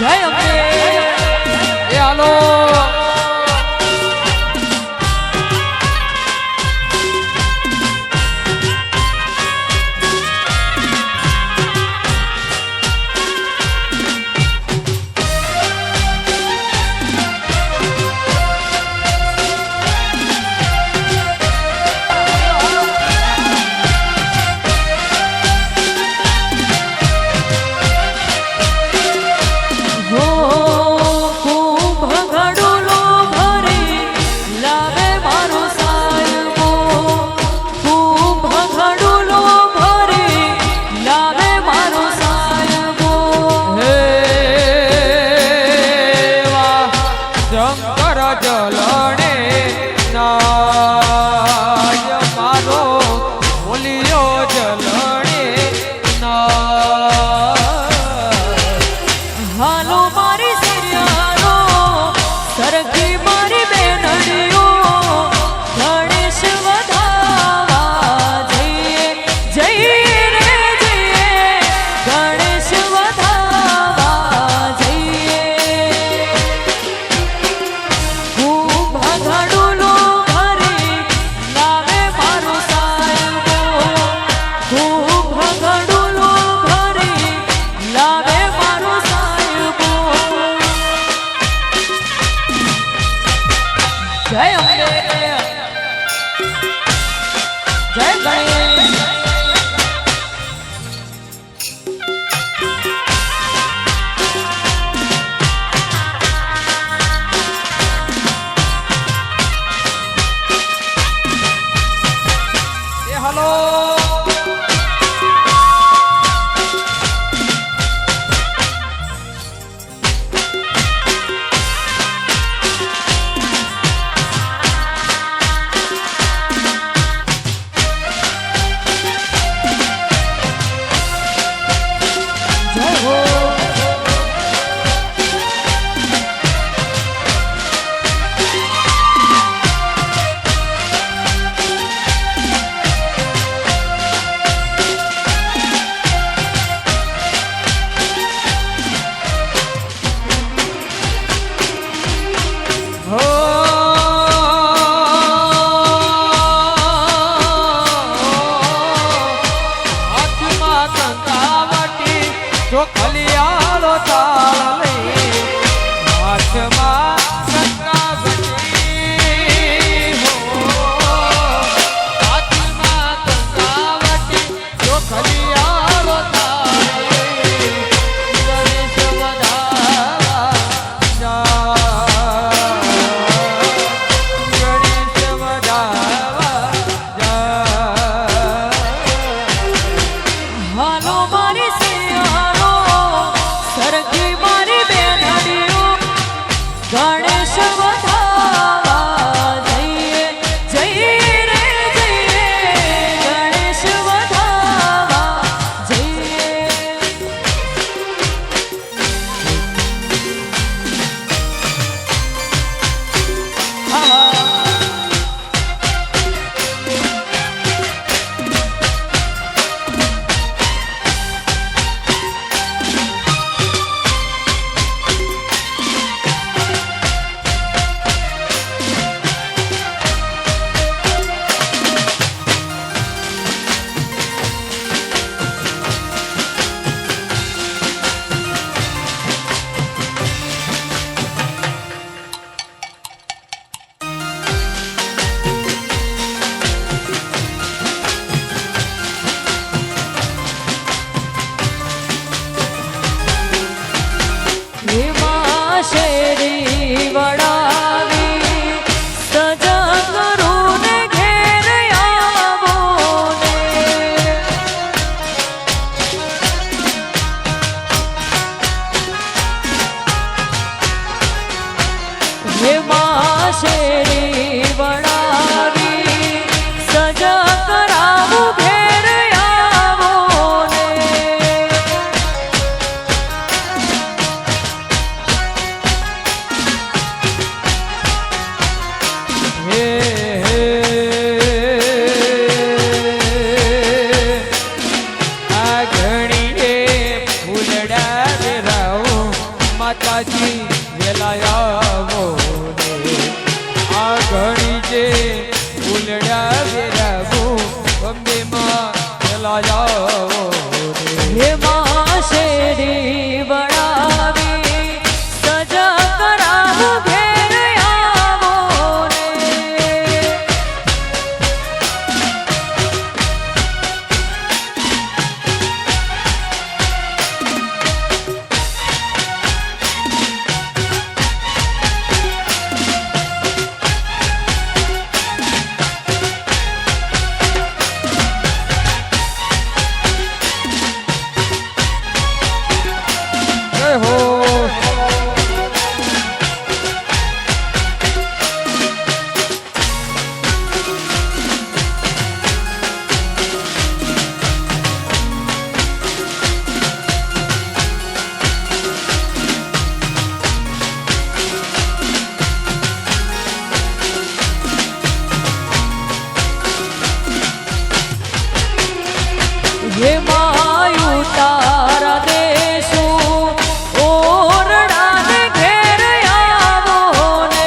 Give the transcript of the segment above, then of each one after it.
જય અંબે એ હાલો જય હો ये मायू तारा देशो ओरड़ा ने घेर आवो ने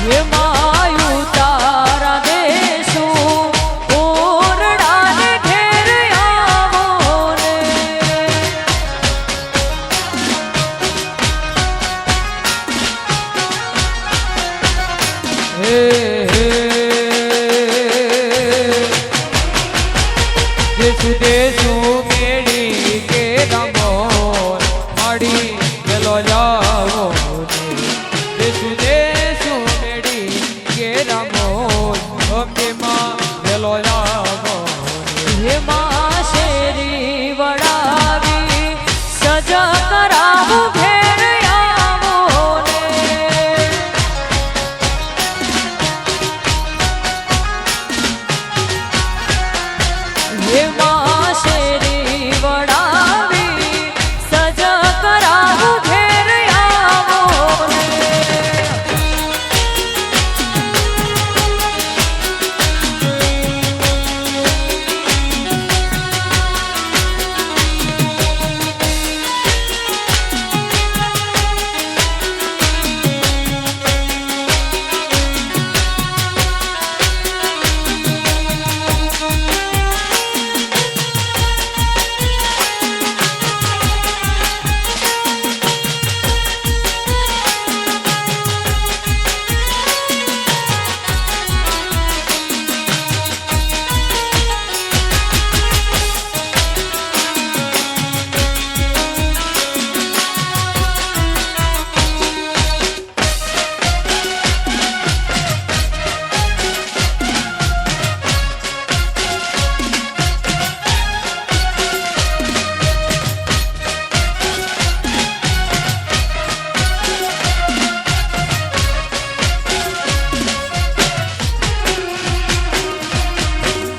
ये मायू तारा देशो ओरड़ा ने घेर आवो ने દેશુ દેશુ મેળી કે રમો માડી ગેલો જાવો દેશુ દેશુ મેળી કે રમો ઓકે માં ગેલો જાવો हे माँ शेरी वड़ावी सजा करावू घेर आवो ने हे माँ शेरी वड़ावी सजा करावू घेर आवो ने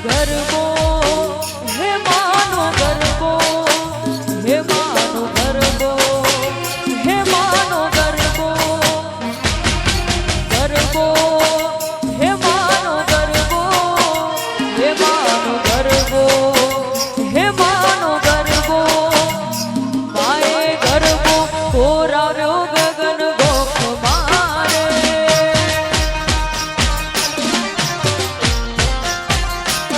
गरबो हे मानो गरबो हे मानो गरबो हे मानो गरबो गरबो हे मानो गरबो हे मानो गरबो हे मानो गरबो माए गरबो कोराव्यो गगन गोख मारे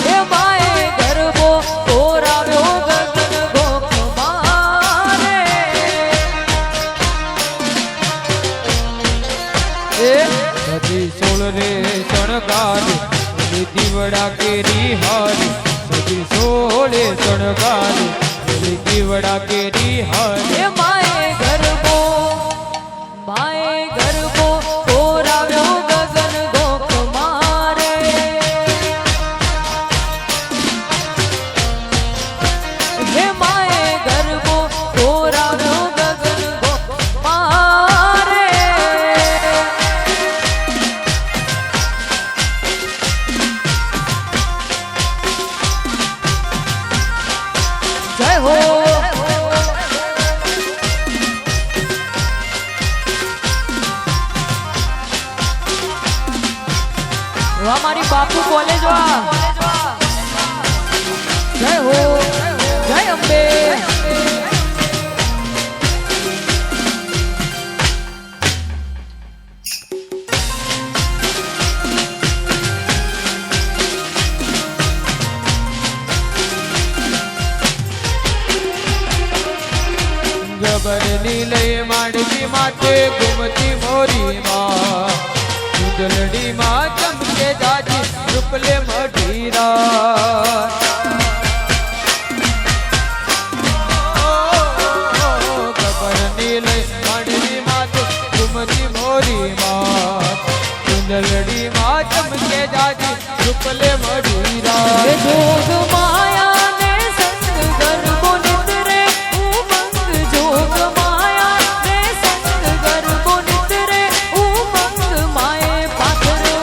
हे माए गरबो कोराव्यो गगन गोख मारे એ સજી સોળ રે શણગારી પેલી દીવડા કેરી હારી સજી સોળે શણગારી પેલી દીવડા કેરી હારી हे माए गरबो कोराव्यो गगन गोख मारे हे माए गरबो कोराव्यो गगन गोख मारे जय हो हमारी बापू कॉलेज जय हो जय अम्बे ગબરની લઈ માંડવી માથે ઘૂમતી મોરી માં ઉદલડી માં ચમકે જાજી રૂપલે મઢીરા ગબરની લઈ માંડવી માથે ઘૂમતી મોરી માં ઉદલડી માં ચમકે જાજી રૂપલે ભલે મળી હે રાય જોગ માયા ને સંગ ગરબો નિતરે ઉમંગ જોગ માયા ને સંગ ગરબો નિતરે ઉમંગ માએ પાથરો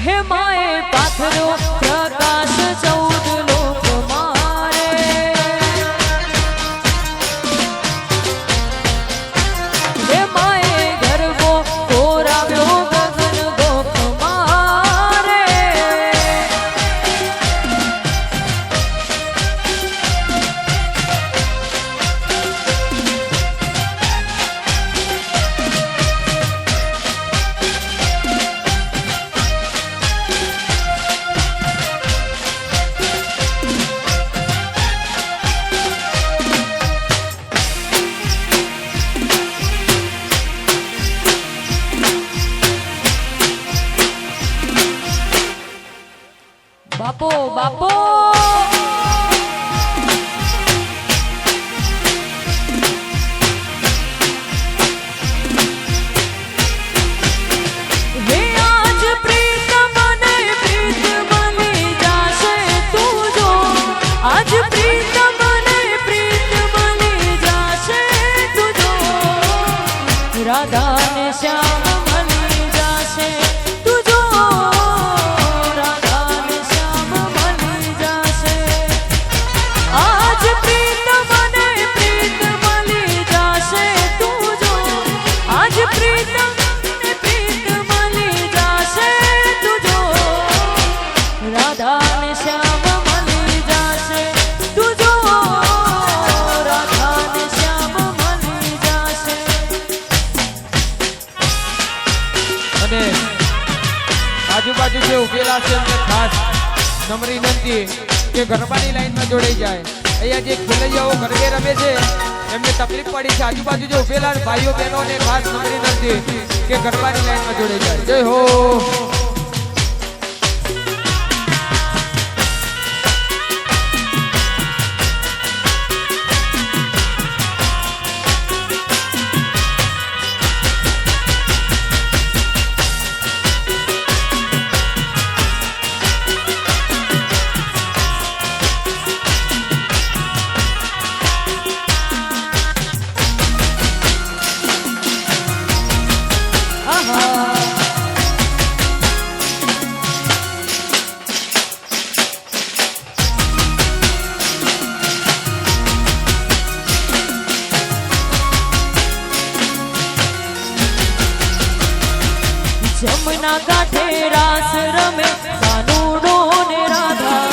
હે માએ પાથરો પ્રકાશ 14 લોક મારે હે માએ ગરબો કોરાવ્યો ગગન ગોપ મારે બાપો બાપો હે આજ પ્રીત મને પ્રીત મળી જાશે તું જો આજ પ્રીત મને પ્રીત મળી જાશે તું જો રાધા ને શ્યામ મળી જાશે તું જો રાધા ને શ્યામ મળી જાશે આજ પ્રીત મને પ્રીત મળી જાશે તું જો આજ પ્રીત મને પ્રીત મળી જાશે તું જો રાધા ને શ્યામ મળી જાશે તું જો રાધા ને શ્યામ મળી જાશે અને આજુબાજુ જે ઉભેલા છે એમને ખાસ નમ્ર વિનંતી કે ગરબાની લાઈનમાં જોડાઈ જાય અહીંયા જે ખેલૈયાઓ ગરબે રમે છે એમને તકલીફ પડી છે આજુબાજુ જે ઉભેલા ભાઈઓ બહેનોને ખાસ નમ્ર વિનંતી કે ગરબાની લાઈનમાં જોડાઈ જાય જય હો આહા જમના કાંઠે રાસ રમે કાનુડો ને રાધા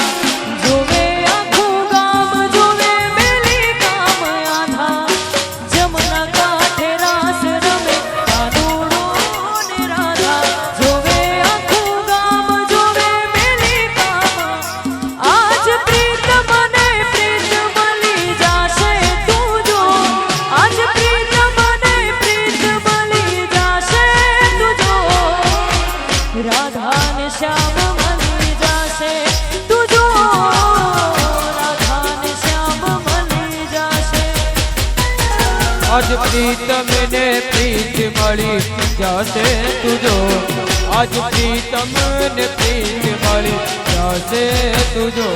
જોવે આખું ગામ જોવે મેલી કામ આધા જમના કાંઠે રાસ રમે કાનુડો ને રાધા જોવે આખું ગામ જોવે મેલી કામ આજ પ્રીત મને પ્રીત મળી જાશે તું જો આજ પ્રીત મને પ્રીત મળી જાશે તું જો રાધા ને શ્યામ મળી જાશે તું જો રાધા ને શ્યામ મળી જાશે આજ પ્રીતમ ને પ્રીત મળી જાશે તુજો આજ પ્રીતમ ને પ્રીત મળી જાશે તુજો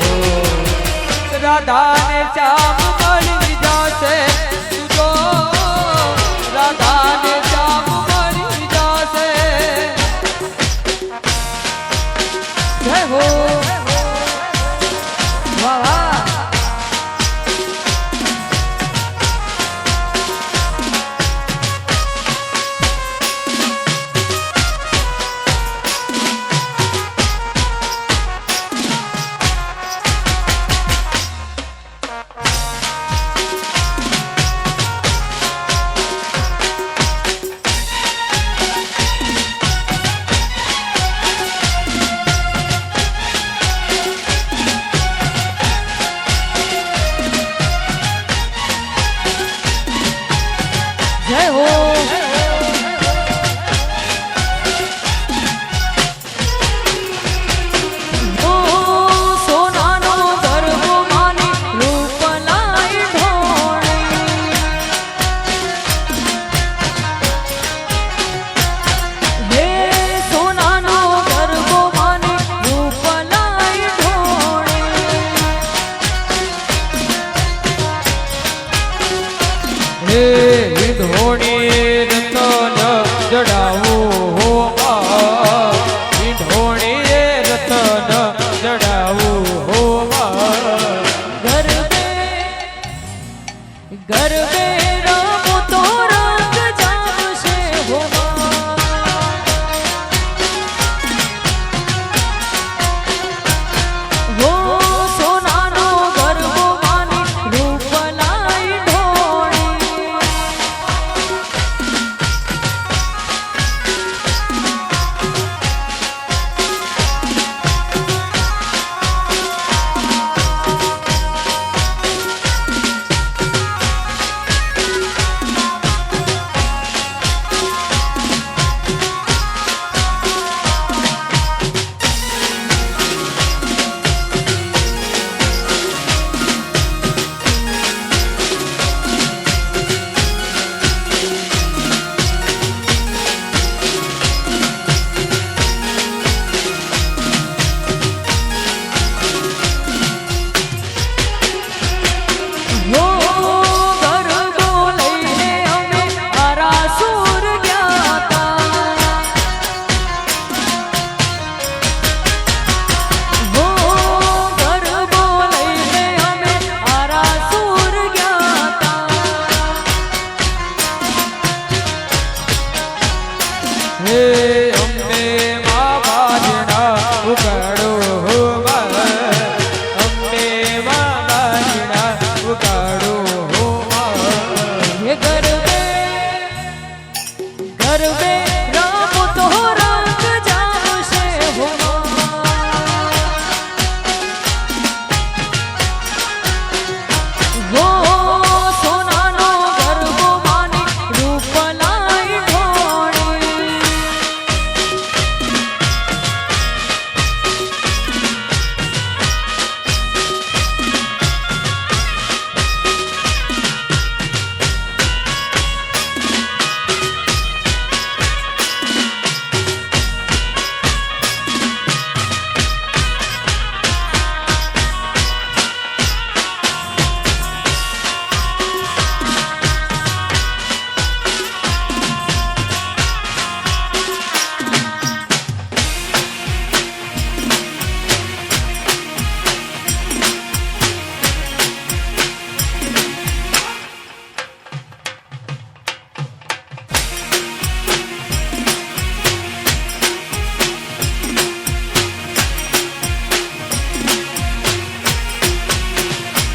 રાધા ને શ્યામ મળી જાશે તુજો રાધા ને શ્યામ મળી જાશે જય હો વાહ વાહ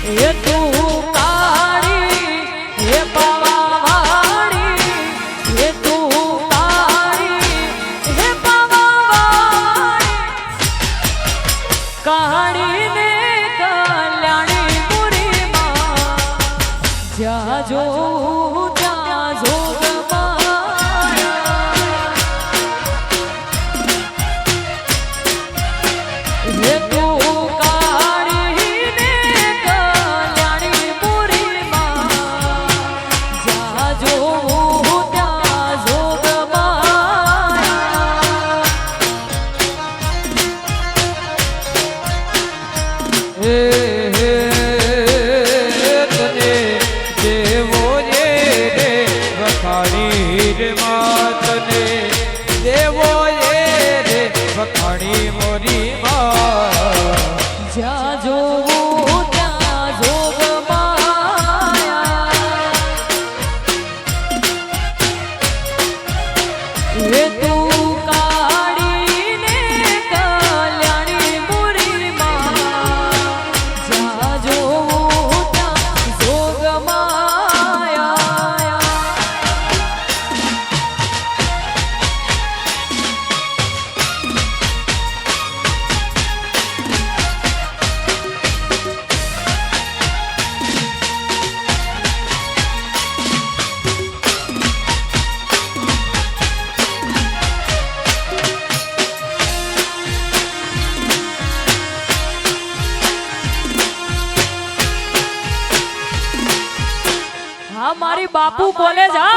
એ તું કાળી હે પાવાવાળી એ તું કાળી હે પાવાવાળી કાળી ને કલ્યાણી પુરીમાં જ્યાં જોઉં ત્યાં જોગ માયા હે તું કાળી ને કલ્યાણી પુરીમાં જ્યાં જોઉં ત્યાં જોગ માયા હે હે તને દેવો રે વખાણી રે માતને દેવો રે વખાણી મોરી માં જ્યાં જોઉં ત્યાં જોગ માયા હે તું કાળી ને કલ્યાણી પુરીમાં જ્યાં જોઉં ત્યાં જોગ માયા હા મારી બાપુ બોલે જા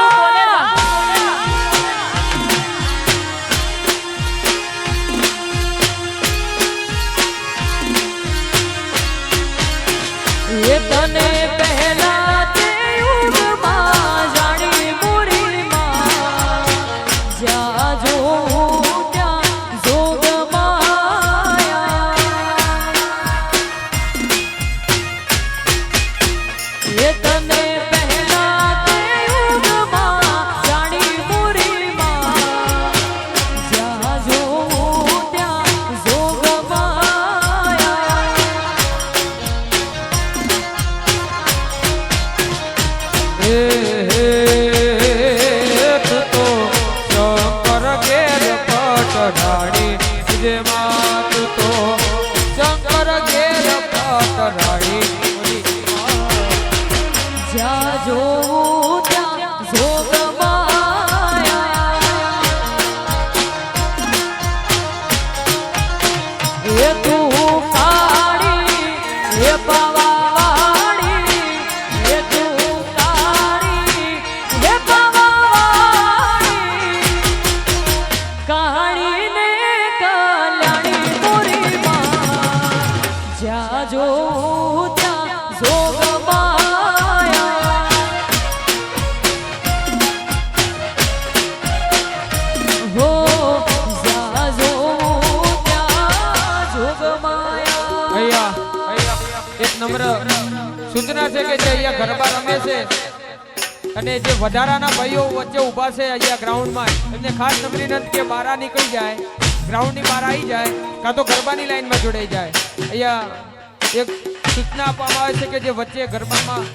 એ તને પહેલા તે યુગમાં જાણી પુરીમાં જ્યાં જોઉં ત્યાં જોગ માયા એ તને પહેલા તે યુગમાં જાણી પુરીમાં જ્યાં જોઉં ત્યાં જોગ માયા હે હે તું તો શંકર ઘેર પટરાણી રે માં તું તો શંકર ઘેર પટરાણી મોરી માં જ્યાં જોઉં ત્યાં જોગ માયા એ તું કાળી હે પાવાવાળી એ તું કાળી હે પાવાવાળી કાળી ને કલ્યાણી પુરીમાં જ્યાં જોઉં ત્યાં જોગ માયા હો જ્યાં જોઉં ત્યાં જોગ માયા અહીંયા એક નમ્ર સૂચના છે કે જે અહીંયા ગરબા રમે છે અને જે વધારાના ભાઈઓ વચ્ચે ઊભા છે અહીંયા ગ્રાઉન્ડમાં એમને ખાસ નમ્ર વિનંતી કે બહાર નીકળી જાય ગ્રાઉન્ડની બહાર આવી જાય કાં તો ગરબાની લાઈનમાં જોડાઈ જાય અહીંયા એક સૂચના આપવામાં આવે છે કે જે વચ્ચે ગરબામાં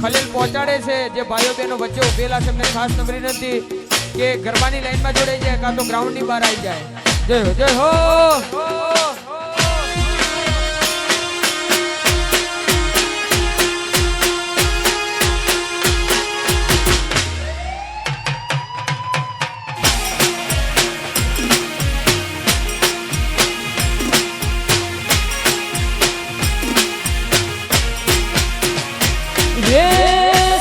ખલેલ પહોંચાડે છે જે ભાઈઓ બહેનો વચ્ચે ઊભેલા છે એમને ખાસ નમ્ર વિનંતી કે ગરબાની લાઈનમાં જોડાઈ જાય કાં તો ગ્રાઉન્ડની બહાર આવી જાય જય હો જય હો હે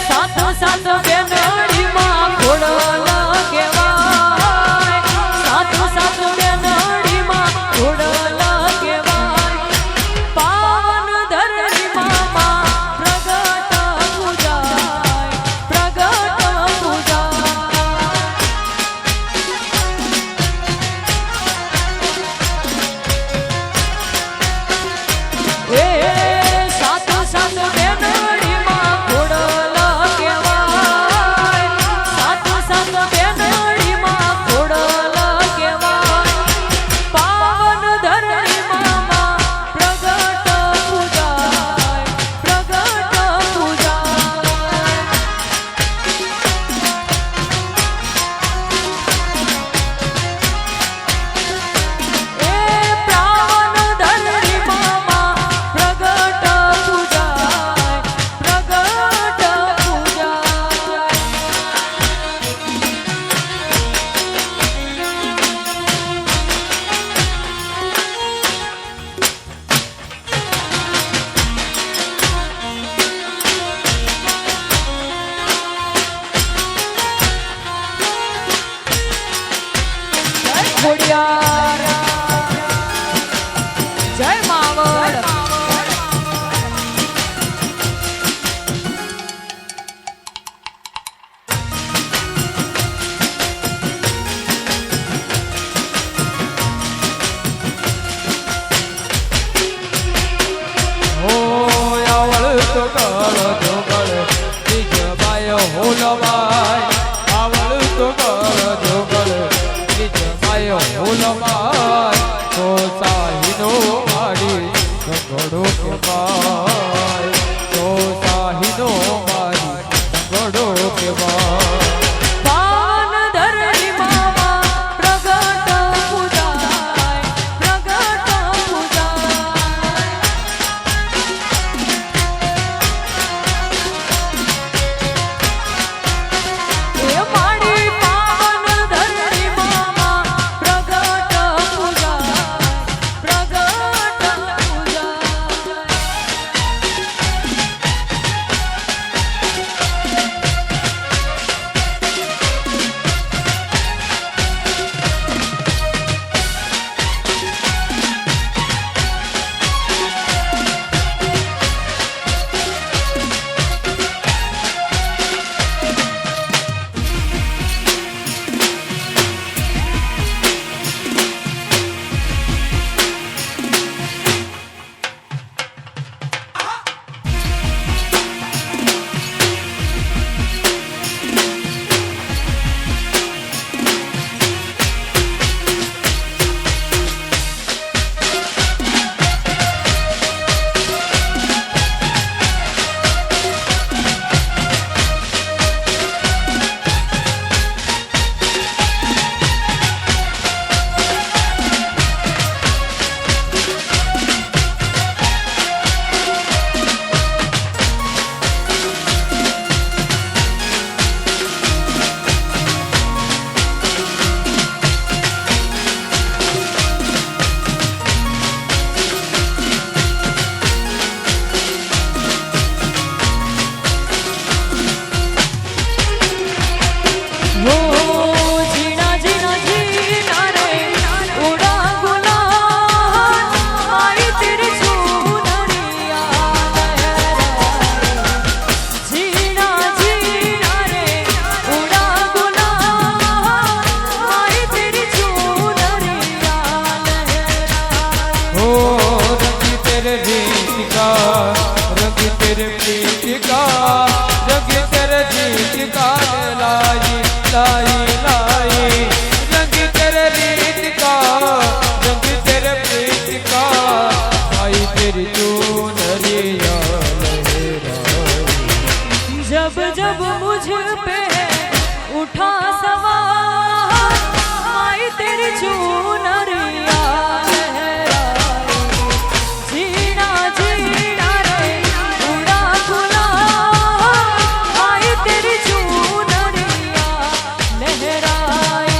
સાત સાત બેનડીમાં ઘોડલા કહેવાય સાત સાત બેનડીમાં ઘોડલા માવડ હો આવળ તો ગળ જોગળ બીજબાય હોલબાય આવળ તો ગળ જોગળ બીજબાય હોલબાય તો સાહીનો મારી ગગડો કે બાય તો સાહીનો મારી ગગડો કે બાય પાવન ધરણી મામા પ્રગટ પૂજાય પ્રગટ પૂજાય એ મારી પાવન ધરણી મામા પ્રગટ પૂજાય પ્રગટ પૂજાય जब जब मुझ पे उठा सवार माई तेरी चूनरिया लहराए जीना जीना रे उड़ा गुलाल माई तेरी चूनरिया लहराए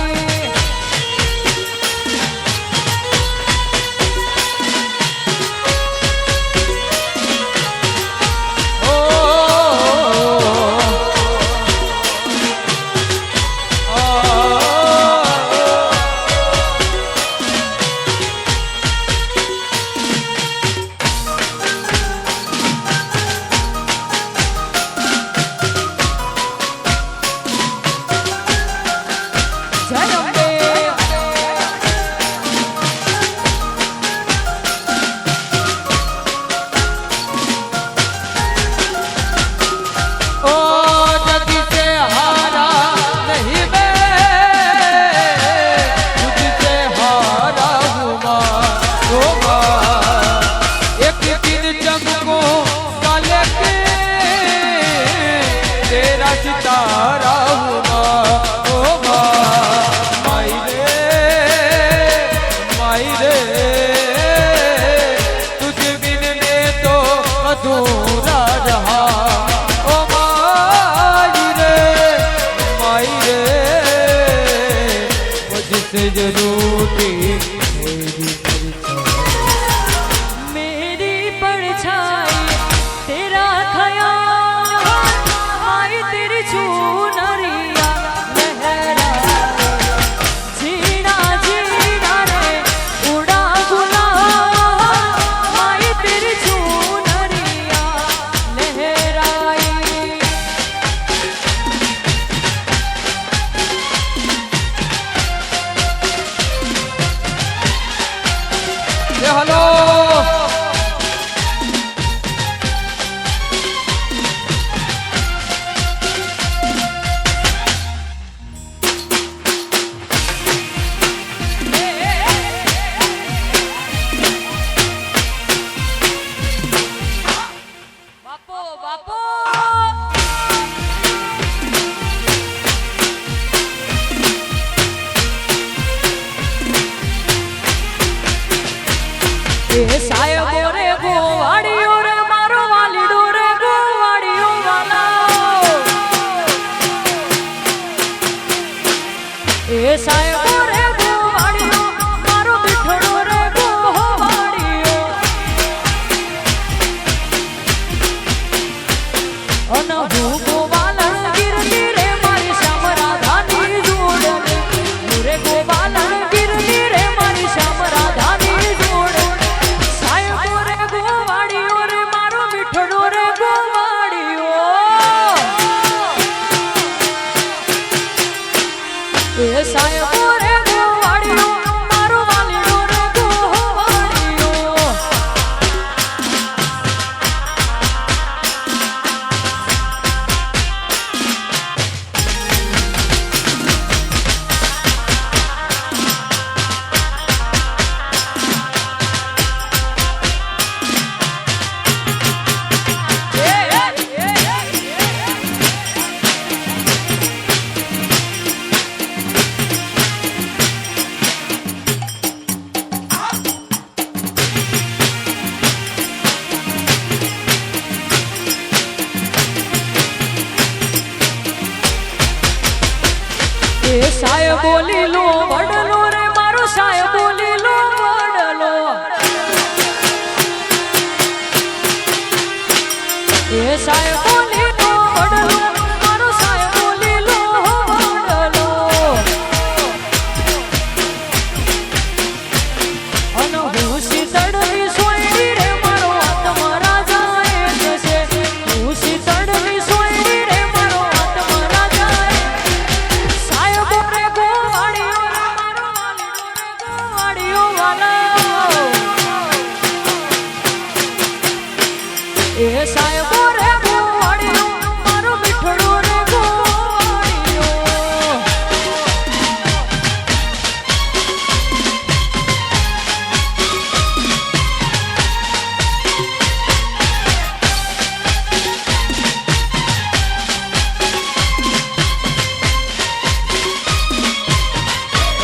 सितारा हुआ ओ माई रे तुझ बिन मैं तो अधूरा रहा ओ माई रे मुझसे जरूर मेरी परछाई तेरा ख्याल माई तेरी चूनरिया लहराए जीना जीना रे उड़ा गुलाल બોલી લો વડલો રે મારો સાહેબ બોલી લો વડલો એ સાહેબ બોલી લો વડલો મારો સાહેબ બોલી લો વડલો અને હું શીતળની સોયડી રે મારો આત્મા રાજા એ જશે હું શીતળની સોયડી રે મારો આત્મા રાજા એ સાહેબ રે ગોવાળીઓ રે મારો ગોવાળીઓ વાલા એ સાહેબ રે ગોવાળીઓ મારો મીઠડો રે ગોવાળીઓ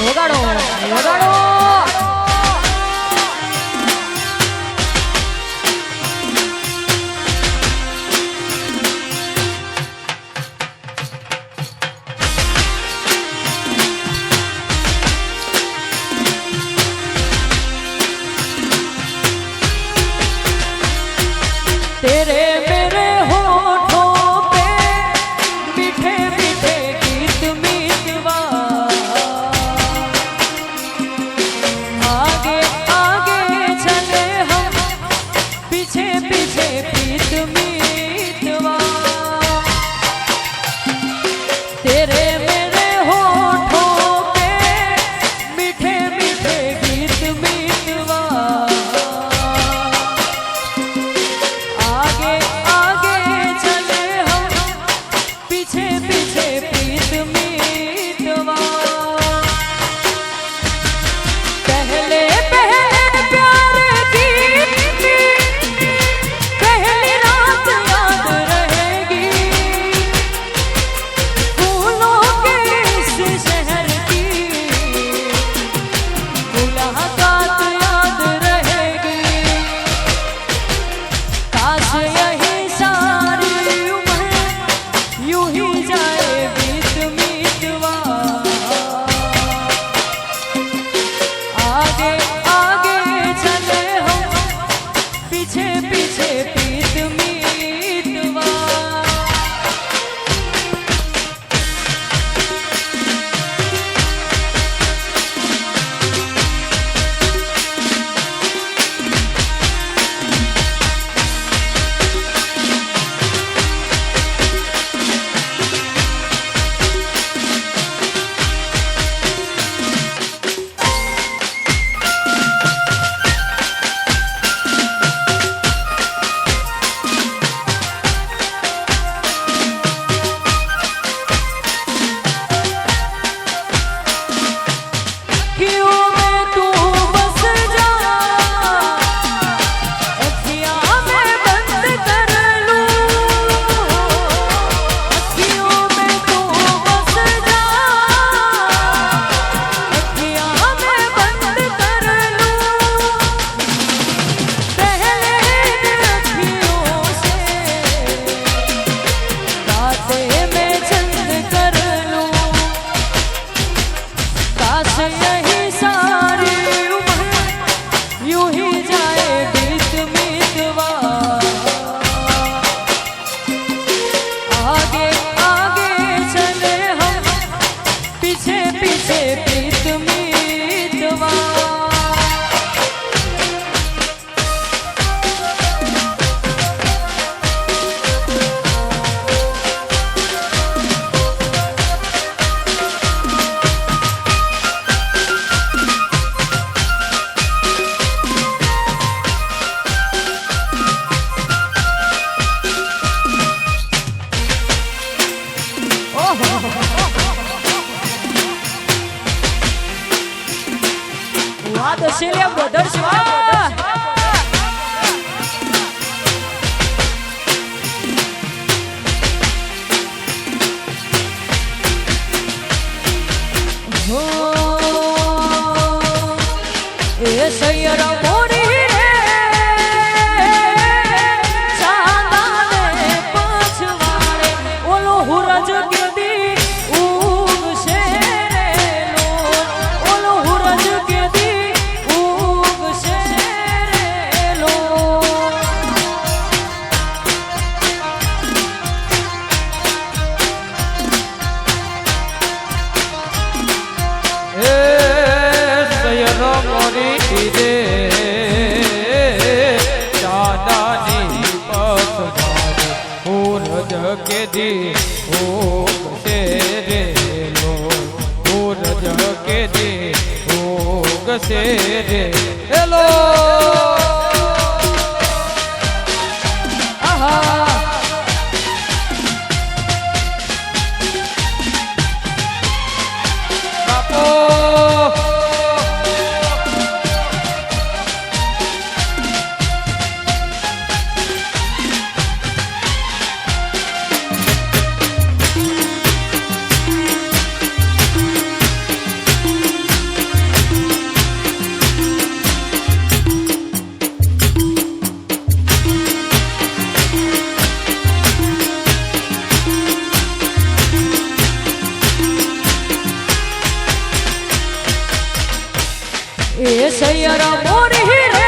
વગાડો વગાડો तेरे मेरे होठों पे मीठे मीठे गीत मीतवा आगे आगे चले हम पीछे पीछे प्रीत मीतवा तेरे मेरे होठों पे मीठे मीठे गीत मीतवा आगे आगे चले हम पीछे पीछे प्रीत मीतवा पहले पहले प्यार की पहली रात કે દી ઉગશે રે લોલ સૂરજ કે દી ઉગશે રે હેલો એ સૈયરા મોરી રે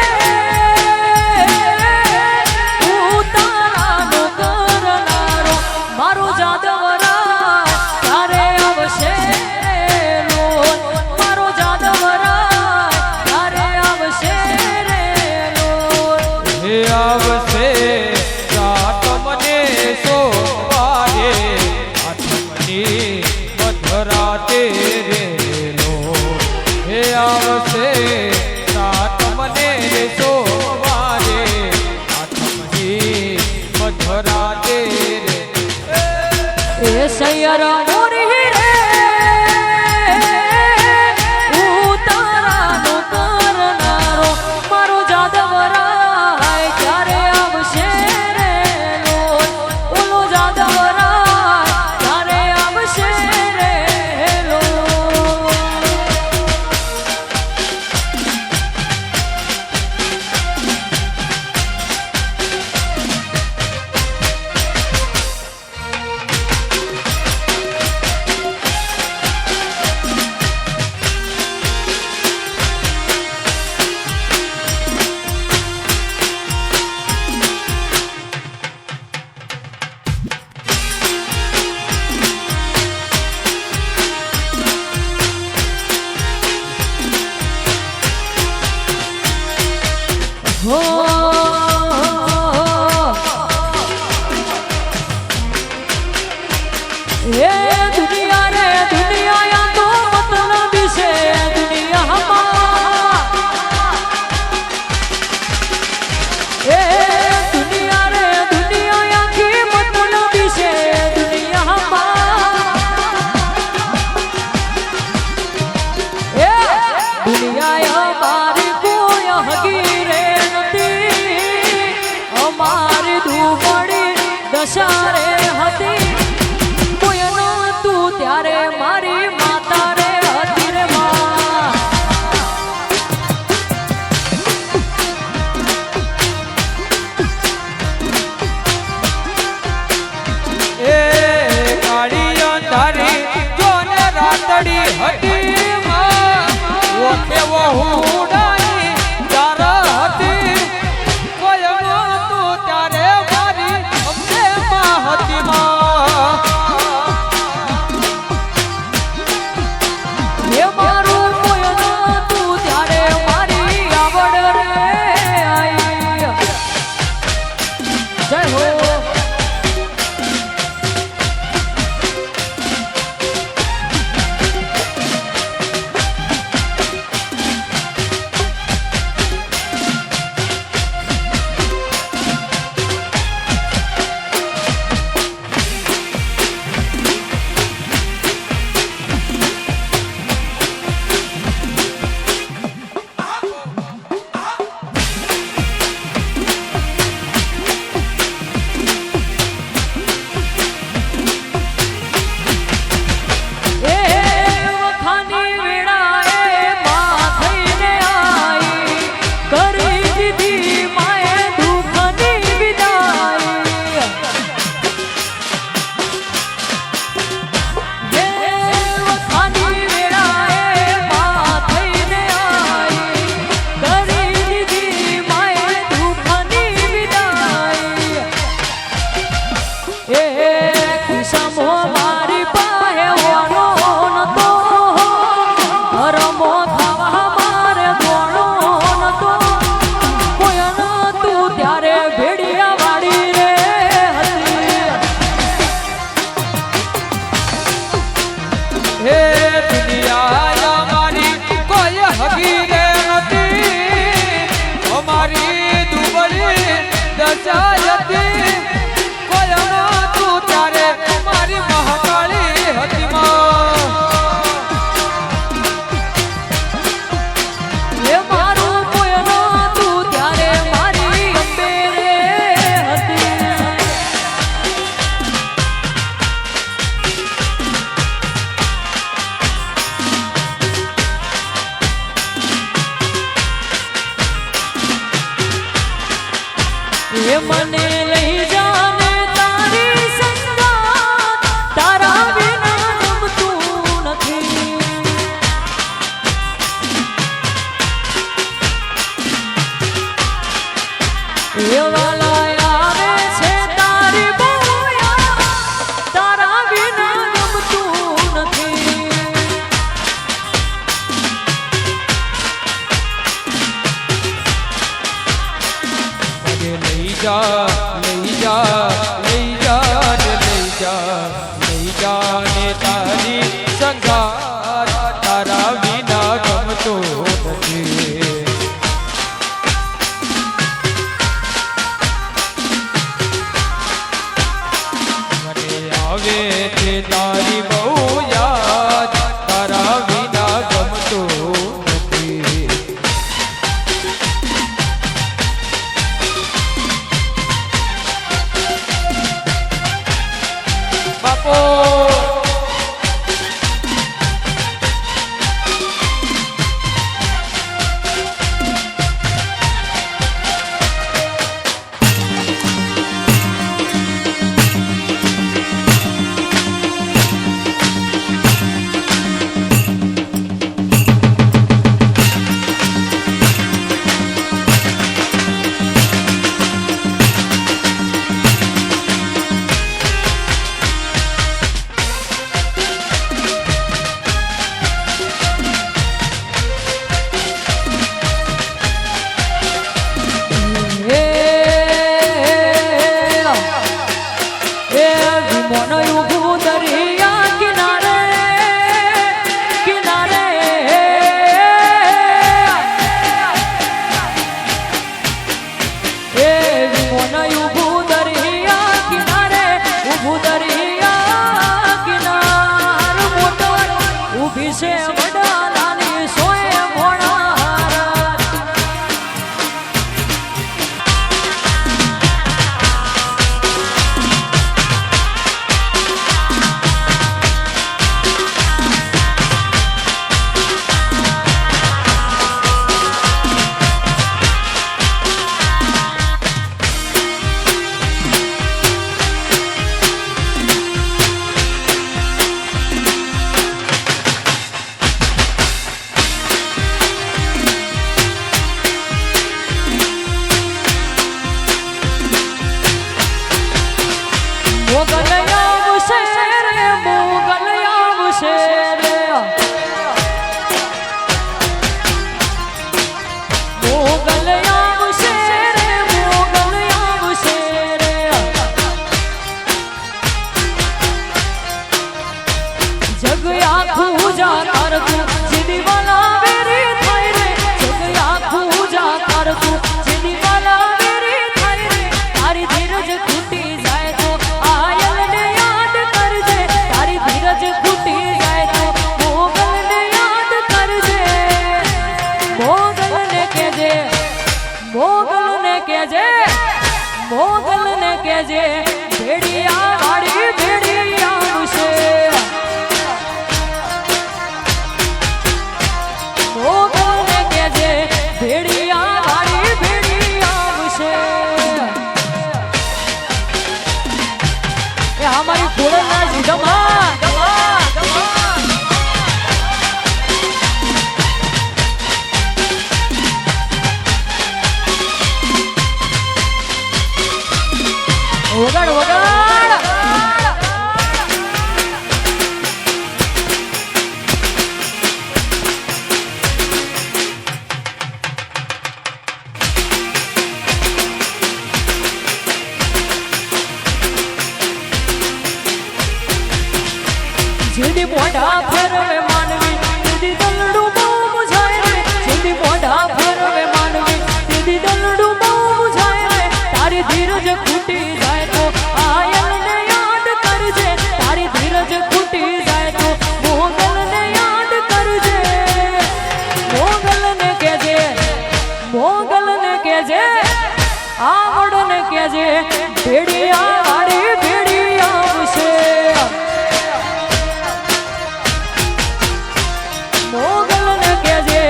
ઉતારાનો કરનારો મારો જાદવરા તારે આવશે લોલ મારો જાદવરા તારે આવશે રે લોલ હે આવશે રાત મને સોવારે આઠમની મધરાતે રે લોલ હે આવશે રાત મને સોવારે આઠમની મધરાતે રે એ સૈયરા મોરી રે ઉતારાનો કરનારો મારો જાદવરા ક્યારે આવશે રે લોલ ઓલો જાદવરા ક્યારે આવશે રે લોલ હો એ દુનિયા રે દુનિયા તો મતલબી છે દુનિયામાં એ દુનિયા રે દુનિયા આખી મતલબી છે દુનિયામાં એ દુનિયા અમારી કોઈ હગી રે નથી અમારી ધૂમડી દશા રે હતી કોઈનો તું ત્યારે મારી માતા રે હતી રે માં એ કાળી અંધારી જોને રાતડી હતી માં ઓકે વહુડાની તાર હતી કોઈનો તું ત્યારે મારી અમને માં હતી માં એ મારું કોઈનો તું ત્યારે મારી આવડ રે આઈ જય હો એ મને લઈ જાને તારી સંગાત તારા વિના ગમતું નથી એ વાલા આવે છે તારી બોયા તારા વિના ગમતું નથી લઈ જા લઈ જા લઈ જા ને લઈ જા ને તારી સંગાત તારા વિના ગમતો નથી મને આવે છે તારી બહુ યાદ તારા વિના ગમતો નથી બાપો વગાડ વગાડ જેદી મોઢા ફેરવે માનવી તેદી દલડું બહુ મુઝાય રે જેદી મોઢા ફેરવે માનવી તેદી દલડું બહુ મુઝાય રે તારી ધીરજ ખૂટી જાય તો આયલને યાદ કરજે તારી ધીરજ ખૂટી જાય તો મોગલને યાદ કરજે મોગલને કહેજે આવડને કહેજે ભેડિયા વાળી ભેડી આવશે મોગલને કહેજે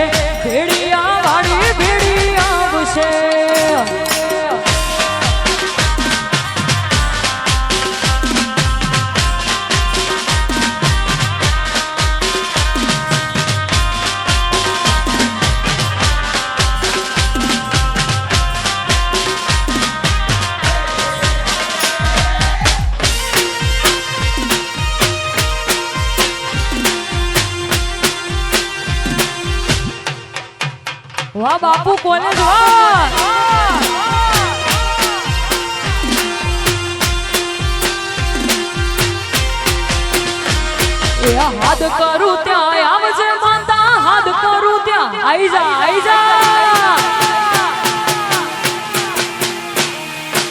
ભેડિયા વાળી ભેડી આવશે વાહ બાપુ કોલેજ વાહ એ હાથ કરું ત્યાં આવજે માતા હાથ કરું ત્યાં આઈ જા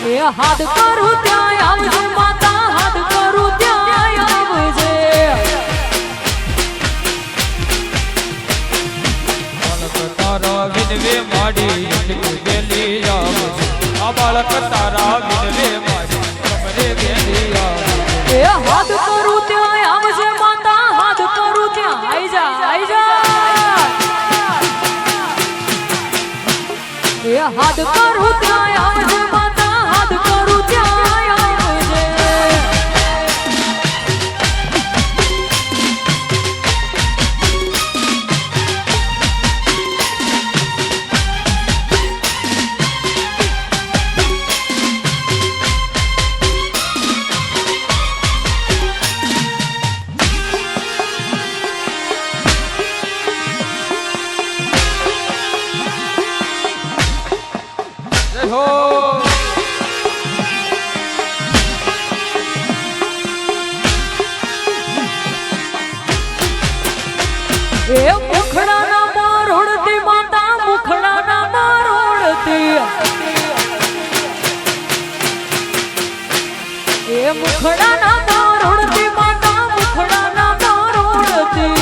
એ હાથ કરું ત્યાં આવજે માતા હાથ કરું ત્યાં આવજે બાળક તારા વિનવે માડી વેલી આવજે આ બાળક તારા વિનવે માડી કમરે વેલી આવજે એ હાથ કરું ત્યાં આવજે માતા હાથ કરું ત્યાં આઈ જા એ હાથ કરું ત્યાં આવજે માતા હાથ કરું ત્યાં આવજે જય હો એ મુખડાના મારોડતી માતા મુખડાના મારોડતી એ મુખડાના મારોડતી માતા મુખડાના મારોડતી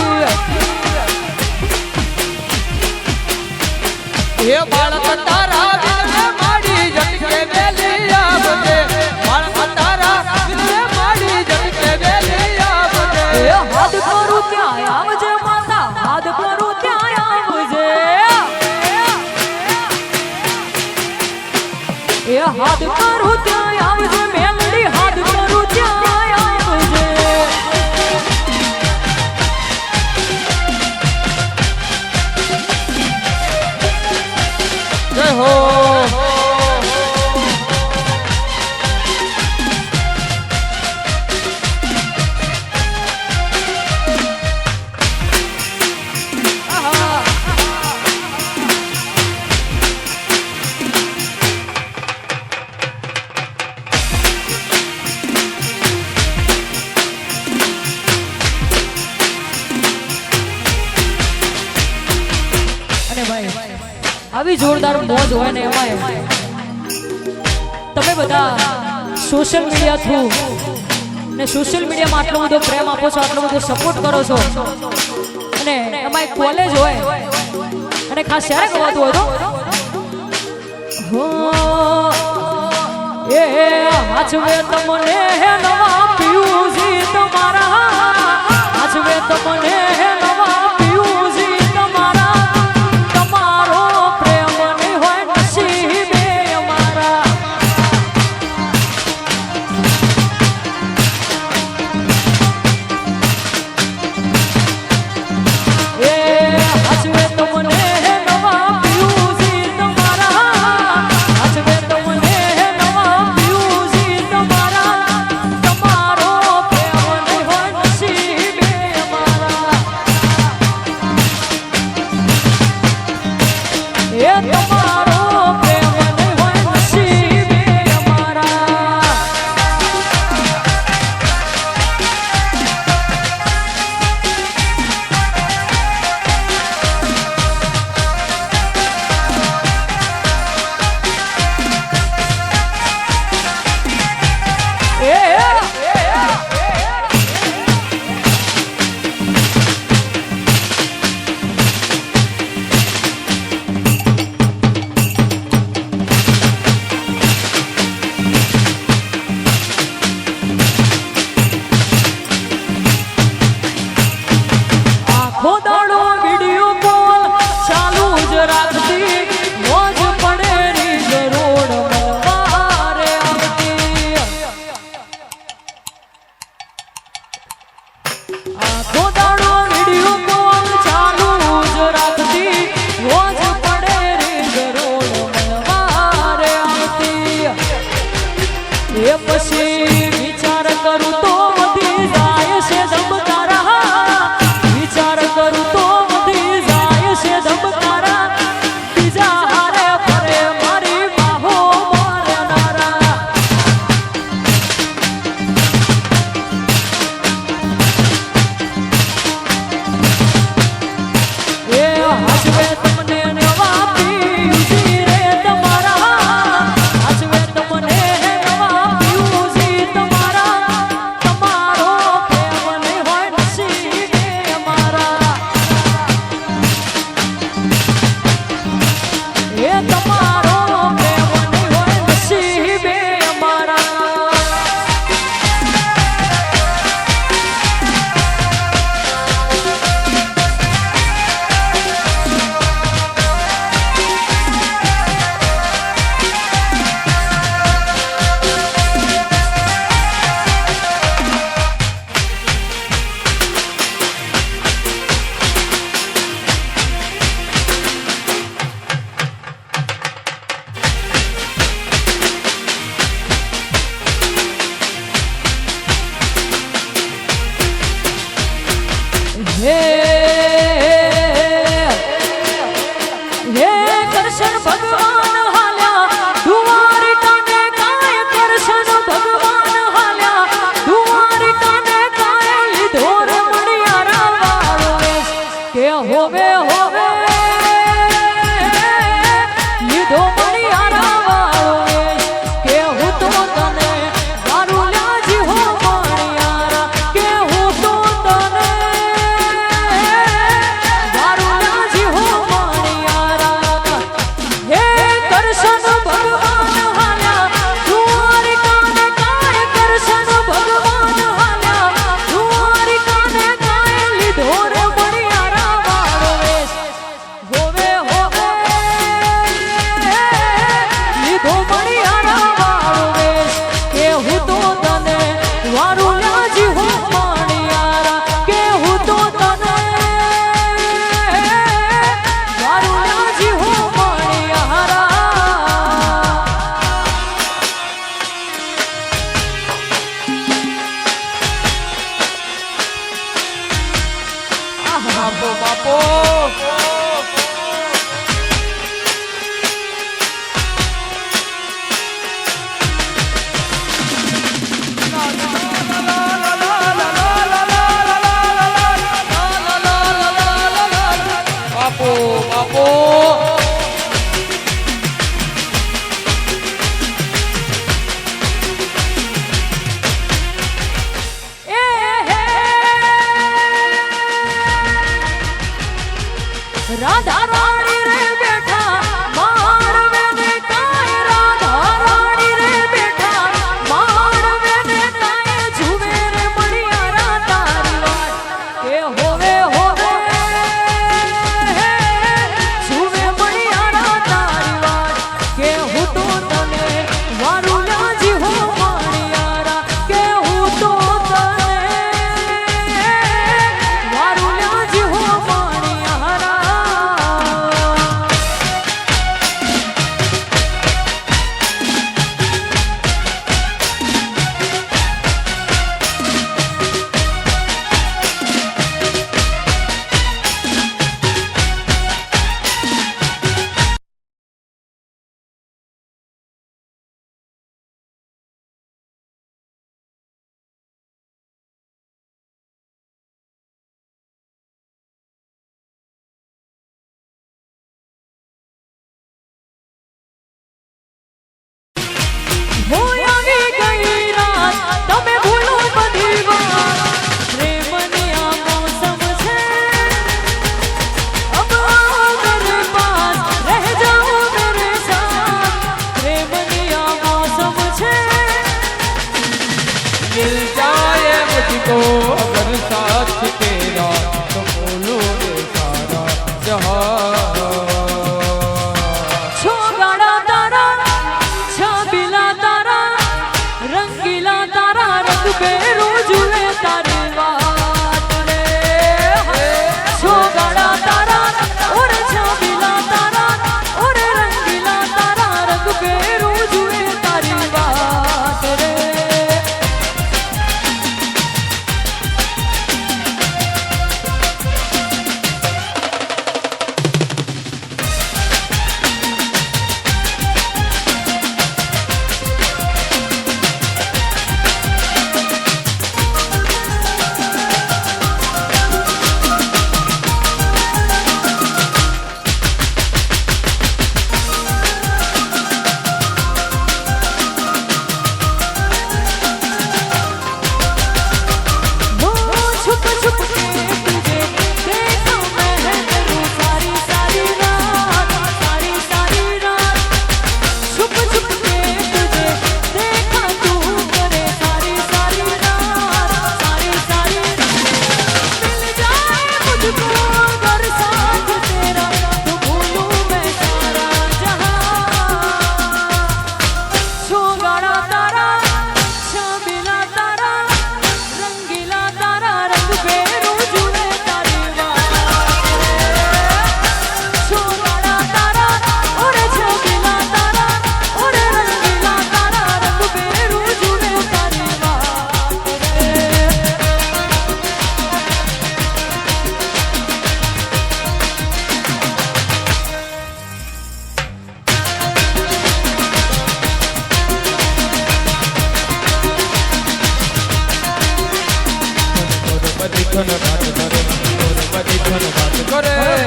એ બાળક તારા વિનવે માડી જટકે વેલી આવજે બાળક તારા વિનવે માડી જટકે વેલી આવજે એ હાથ કરું ત્યાં આવજે માતા હાથ કરું ત્યાં આવજે એ હાથ કરું ત્યાં આવજે મેલડી હાથ કરું ત્યાં આવજે જય હો અને ભાઈ આવી જોરદાર મોજ હોય ને એમાં તમે બધા સોશિયલ મીડિયા થ્રુ ને સોશિયલ મીડિયામાં આટલો બધો પ્રેમ આપો છો આટલો બધો સપોર્ટ કરો છો અને એમાં એક કોલેજ હોય અને ખાસ શેર ગવાતું હોય તો એ હાચવે તમને નવા પીયુજી તમારા હાચવે તમને નવા પીયુજી તમારા તમારો પ્રેમ નહીં હોય નસીબે અમારા એ હાચવે તમને નવા પીયુજી તમારા હાચવે તમને નવા પીયુજી તમારા को अगर साथ तेरा तो बोलो रे सारा जहां छोगाड़ा तारा छबीला तारा रंगीला तारा रंग बेरू जुए तारी बात रे छोगाड़ा तारा और छबीला तारा और रंगीला तारा रंग बेरू जुए तारी बात रे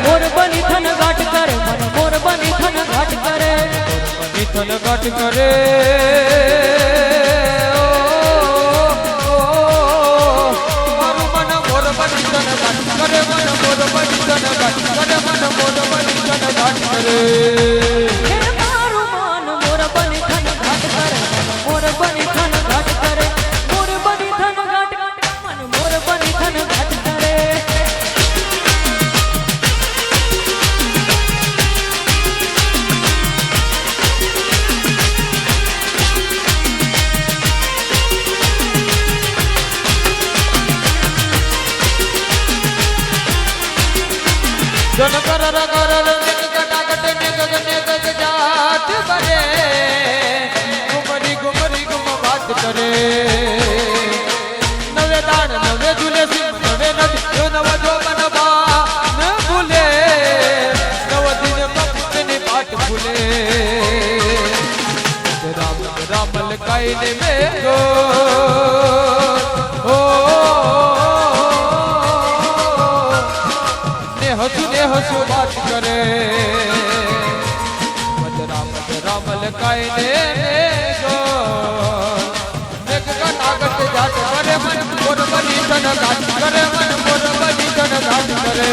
मोर बनी थन घाट करे मन मोर बनी थन घाट करे थन घाट करे मारू मन मोर बनी थन घाट करे मन मोर बनी थन घाट करे मन मोर बनी थन घाट करे हे मारू मन मोर बनी थन घाट करे मन मोर बनी थन घाट करे मोर बनी थन घाट मन मोर बनी थन घाट करे जन कर निक गटागट निक निक जाट करे गुमरी गुमरी गुम बात करे नवे दान नवे झूले सिंह नवे नदी जो नव जो बनबा न भूले नव दिन भक्तनि पाठ भूले राम रामल कायने में गो ओ हसु बात करे मजरा लकायने गो नेक गटागट जाट करे मन मोर बनी थन घाट करे मन मोर बनी थन घाट करे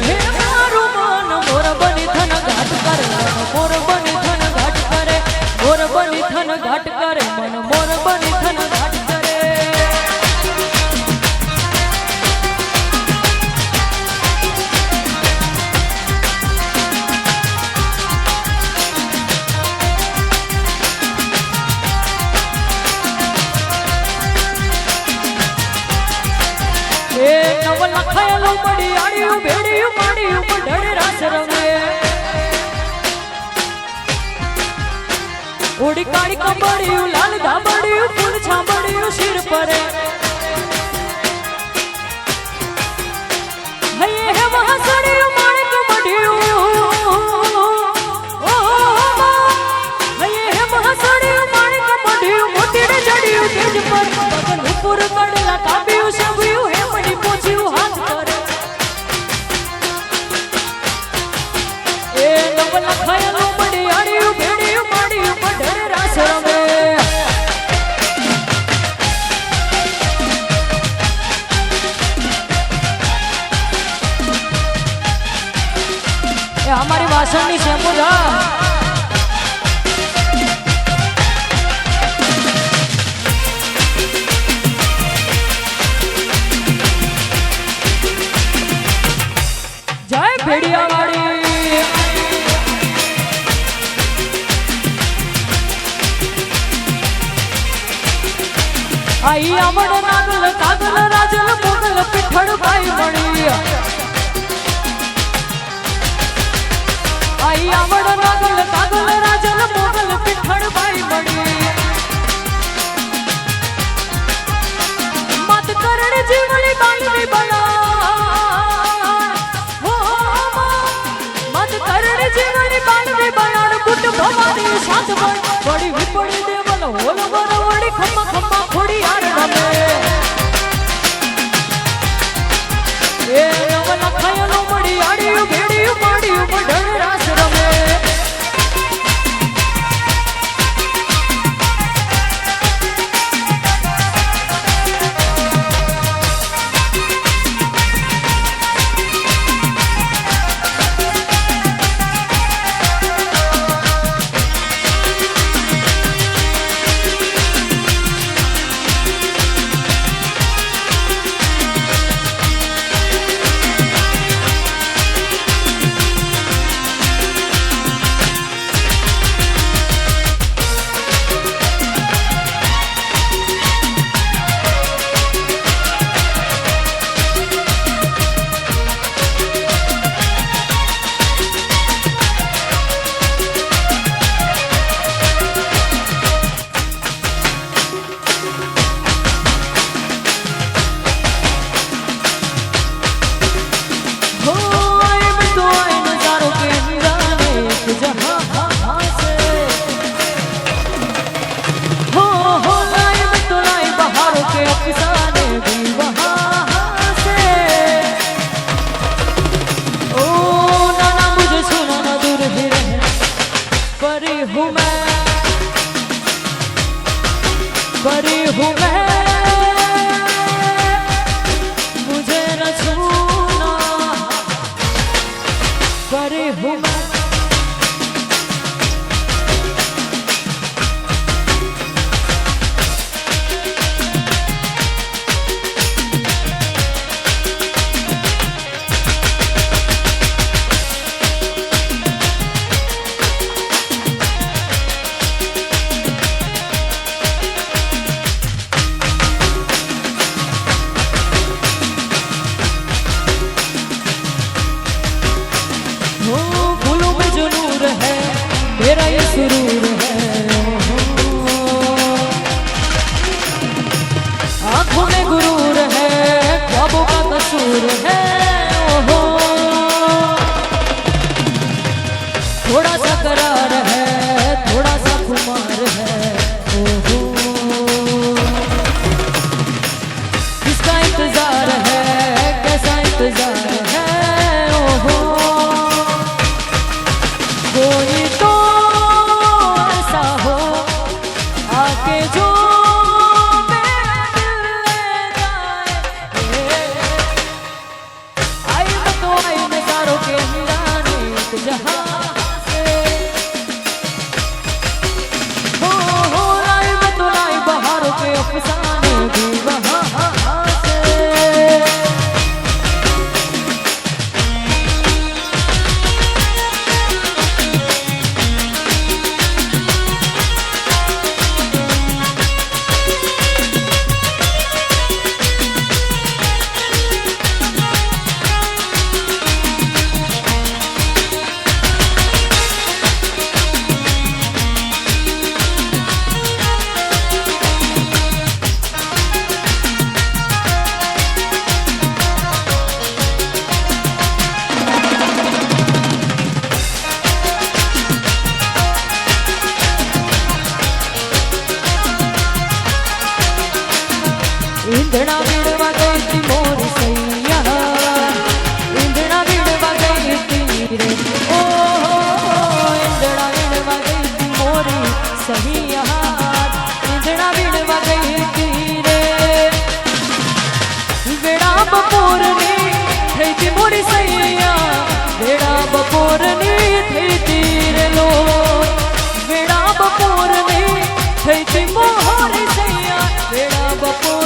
हे मारू मन मोर बनी थन घाट करे मन मोर बनी थन घाट करे मोर बनी थन घाट करे मन मोर बनी थन घाट करे नव लखायलो बड़ी आड़ियों भेड़ियों माड़ियों बढ़ रास रंगे उड़ी काड़ी कबड़ियों लाल धाबड़ियों फूल छाबड़ियों सिर पर है वहाँ सड़ियों माणिक मढ़ियों है वहाँ सड़ियों माणिक मढ़ियों मोटी ने जड़ियों तेज पर बगल ऊपर कड़ला काबियों शबियों है मड़ी पोछियों हाथ करे ए नव लखायलो बड़ी आड़ियों भेड़ियों माड़ियों बढ़ रास रंगे हमारी वासनी शैम्पू था आई आवड़ नागल कागल राजल मोगल पिठड़ भाई मणी आई आवड़ नागल कागल राजल मोगल पिठड़ भाई मणी मत करण जीवनी बालवी बला हो मत करण जीवनी बालवी बलाड़ कुट भवानी साथ बड़ी विपड़ी देवल होल बरवड़ी खम्मा खम्मा खोड़ी यार रमे ए नवल खयलो मड़ी आड़ियो भेड़ियो माड़ियो मढण रास रमे परी हूँ मैं मुझे न छूना परी हूँ मैं मेरा ये सुरूर है आंखों में गुरूर है ख्वाबों का कसूर है ओहो थोड़ा सा करार है थोड़ा सा खुमार है ओहो किसका इंतजार है कैसा इंतजार है ओहो कोई तो आके जो मेरा दिल ले जाए आई मैं तो आई नजारों के मीराने जहां से हो लाई मैं तो लाई बहारों के अफसाने भी वहां से इंदड़ा बिड़वा गई थी मोरी सैया इंदड़ा बिड़वा गई थी रे ओ इंदड़ा बिड़वा गई थी मोरी सैया इंदड़ा बिड़वा गई थी रे बेड़ा बपोर ने थई थी मोरी सैया बेड़ा बपोर ने थई थी रे लो बेड़ा बपोर ने थई थी मोरी सैया बेड़ा बपोर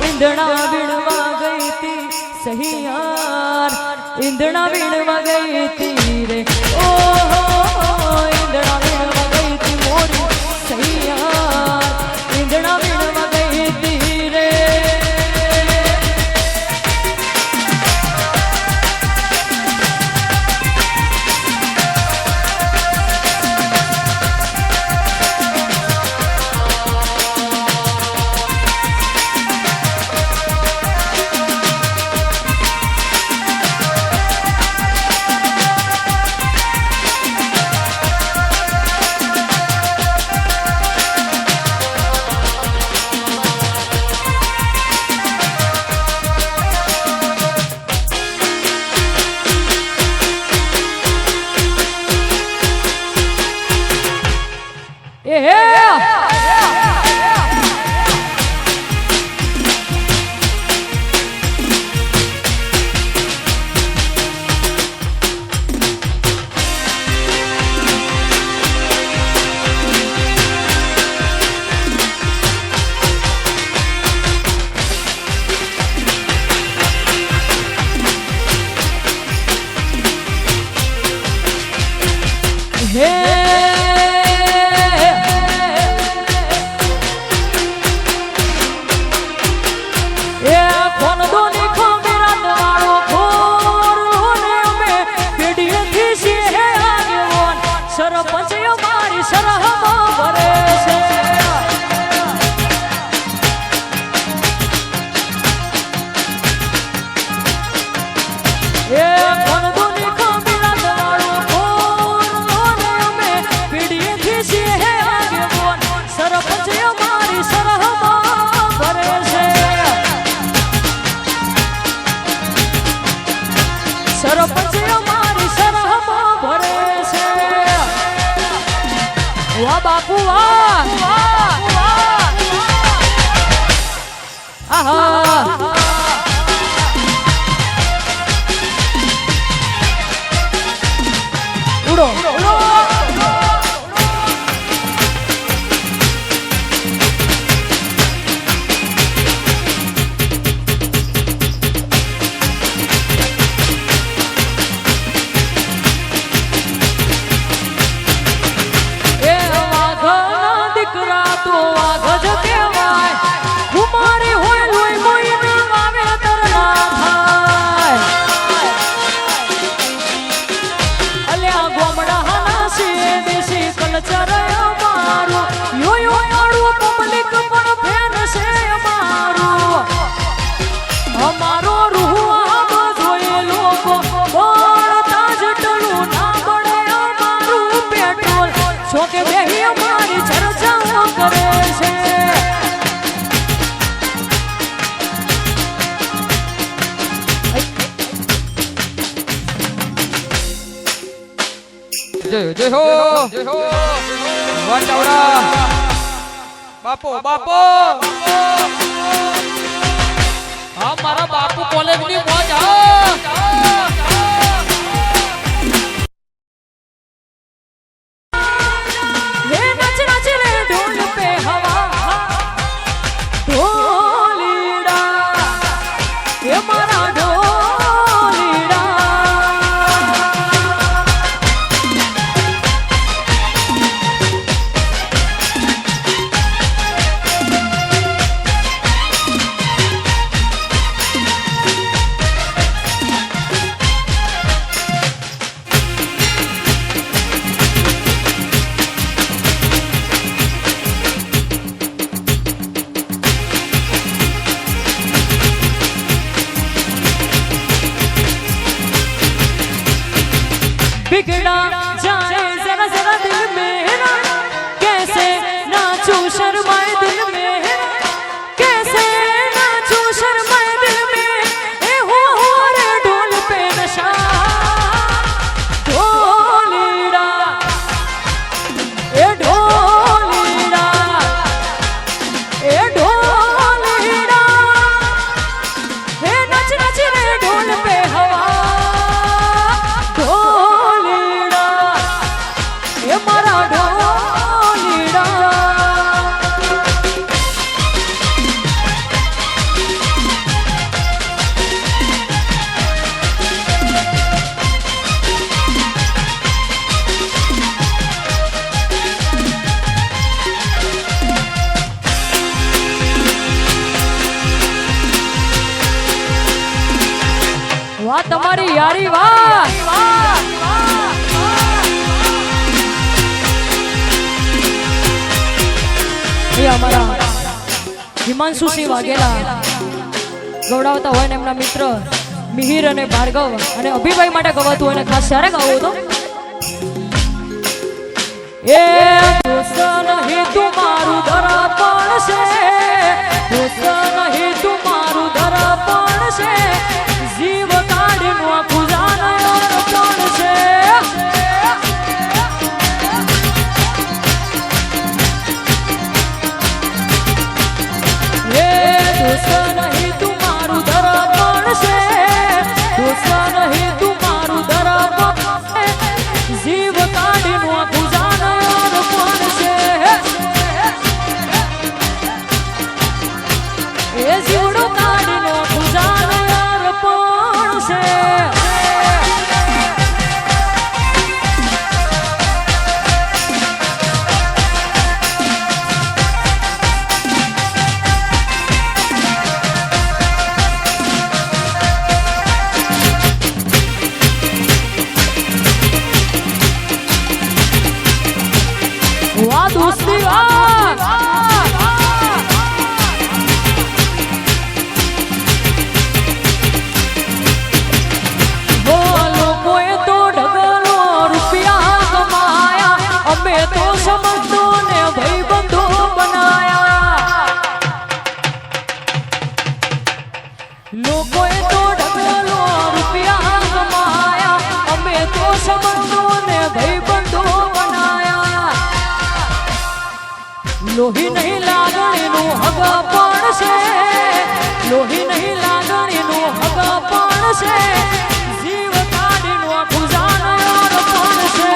इंदड़ा बिड़वा गई थी सही यार इंदड़ा बिड़वा गई थी रे ओ इंदड़ा बिड़वा गई थी मोरी सही यार એ હે બાપુ ઉડો જય હો વાટાવડા બાપો બાપો હા મારા બાપુ કોલેજની મોજ बिगड़ा जाए जरा जरा दिल मेरा कैसे नाचूं शर्माए दिल मेरा कैसे नाचूं शर्माए दिल में ए हो रे ढोल पे नशा ढोलीड़ा ए ढोलीड़ा ए ढोलीड़ा हे नच नच रे ढोल पे हवा वाह तुम्हारी यारी वाह ये हमारा हिमांशु सिंह वाघेला गौडावता હોય ને એમના મિત્ર મિહિર અને ભાર્ગવ અને અભિભાઈ માટે ગવાતું હોય ને ખાસ ત્યારે ગાવું તો એ દોસ્ત નહીં તુમારું દર્પણ છે દોસ્ત નહીં તુમારું દર્પણ છે જીવ કાઢીનું આખું જાનવર પણ છે વાહ દોસ્તી લોકોએ તો ઢગલો રૂપિયા કમાયા, અમે તો સમજો ને ભાઈબંધો બનાયા. લોકોએ તો ઢગલો રૂપિયા કમાયા, અમે તો સમજો ને ભાઈબંધો બનાયા. લોહી નહીં લાગણીનું હગ પણ છે, લોહી નહીં લાગણીનું હગ પણ છે, જીવ કાઢીનું આખું જાનવર પણ છે.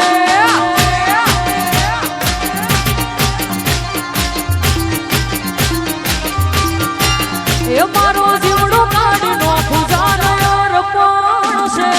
એ મારો જીવડો કાઢીનું આખું જાનવર પણ છે.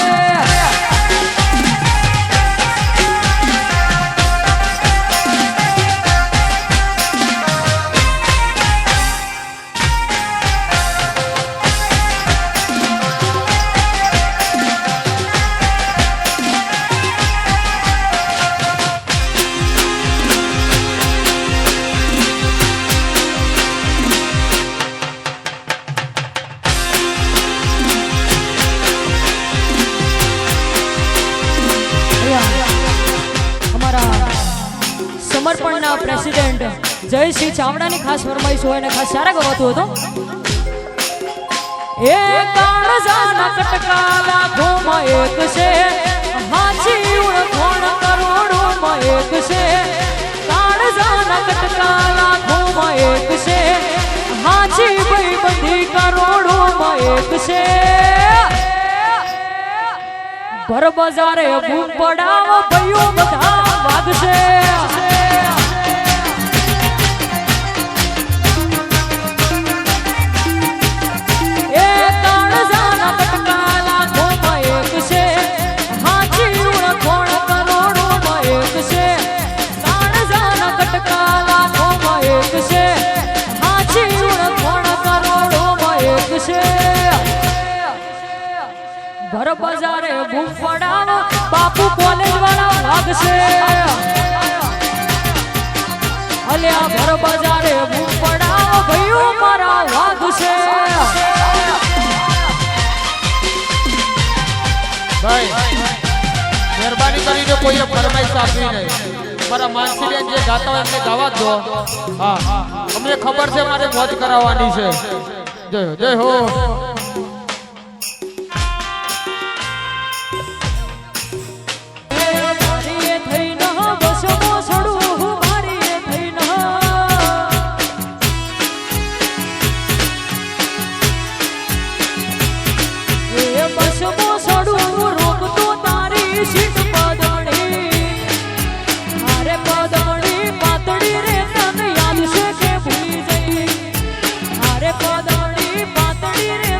સમર્પણના પ્રેસિડેન્ટ જયસિંહ ચાવડાની ખાસ ફરમાઈશ હોય અને ખાસ સારા ગવાતું હતો. એ કાળજાના કટકા લાખોમાં એક છે, હાચી ઓળખોણ કરોડોમાં એક છે. કાળજાના કટકા લાખોમાં એક છે, હાચી ભાઈબંધી કરોડોમાં એક છે. ભર બજારે બૂમ પડાવો ભાઈઓ બધા વાગશે. એ કાળજાના કટકા લાખોમાં એક છે, હાચી ઓળખોણ કરોડોમાં એક છે. કાળજાના કટકા લાખોમાં એક છે, હાચી ઓળખોણ કરોડોમાં એક છે. ભર બજારે બૂમ પડાવો બાપુ કોલેજ વાળા વાગશે. અલ્યા ભર બજારે બૂમ પડાવો ભાઈઓ મારા વાગશે. ભાઈ મહેરબાની કરીને કોઈએ ફરમાઈશ આપવી નહીં. મારા માનસીબેન જે ગાતા હોય એમને ગાવા દો. હા અમને ખબર છે મારે મોજ કરાવવાની છે. જય હો. પાતળી રે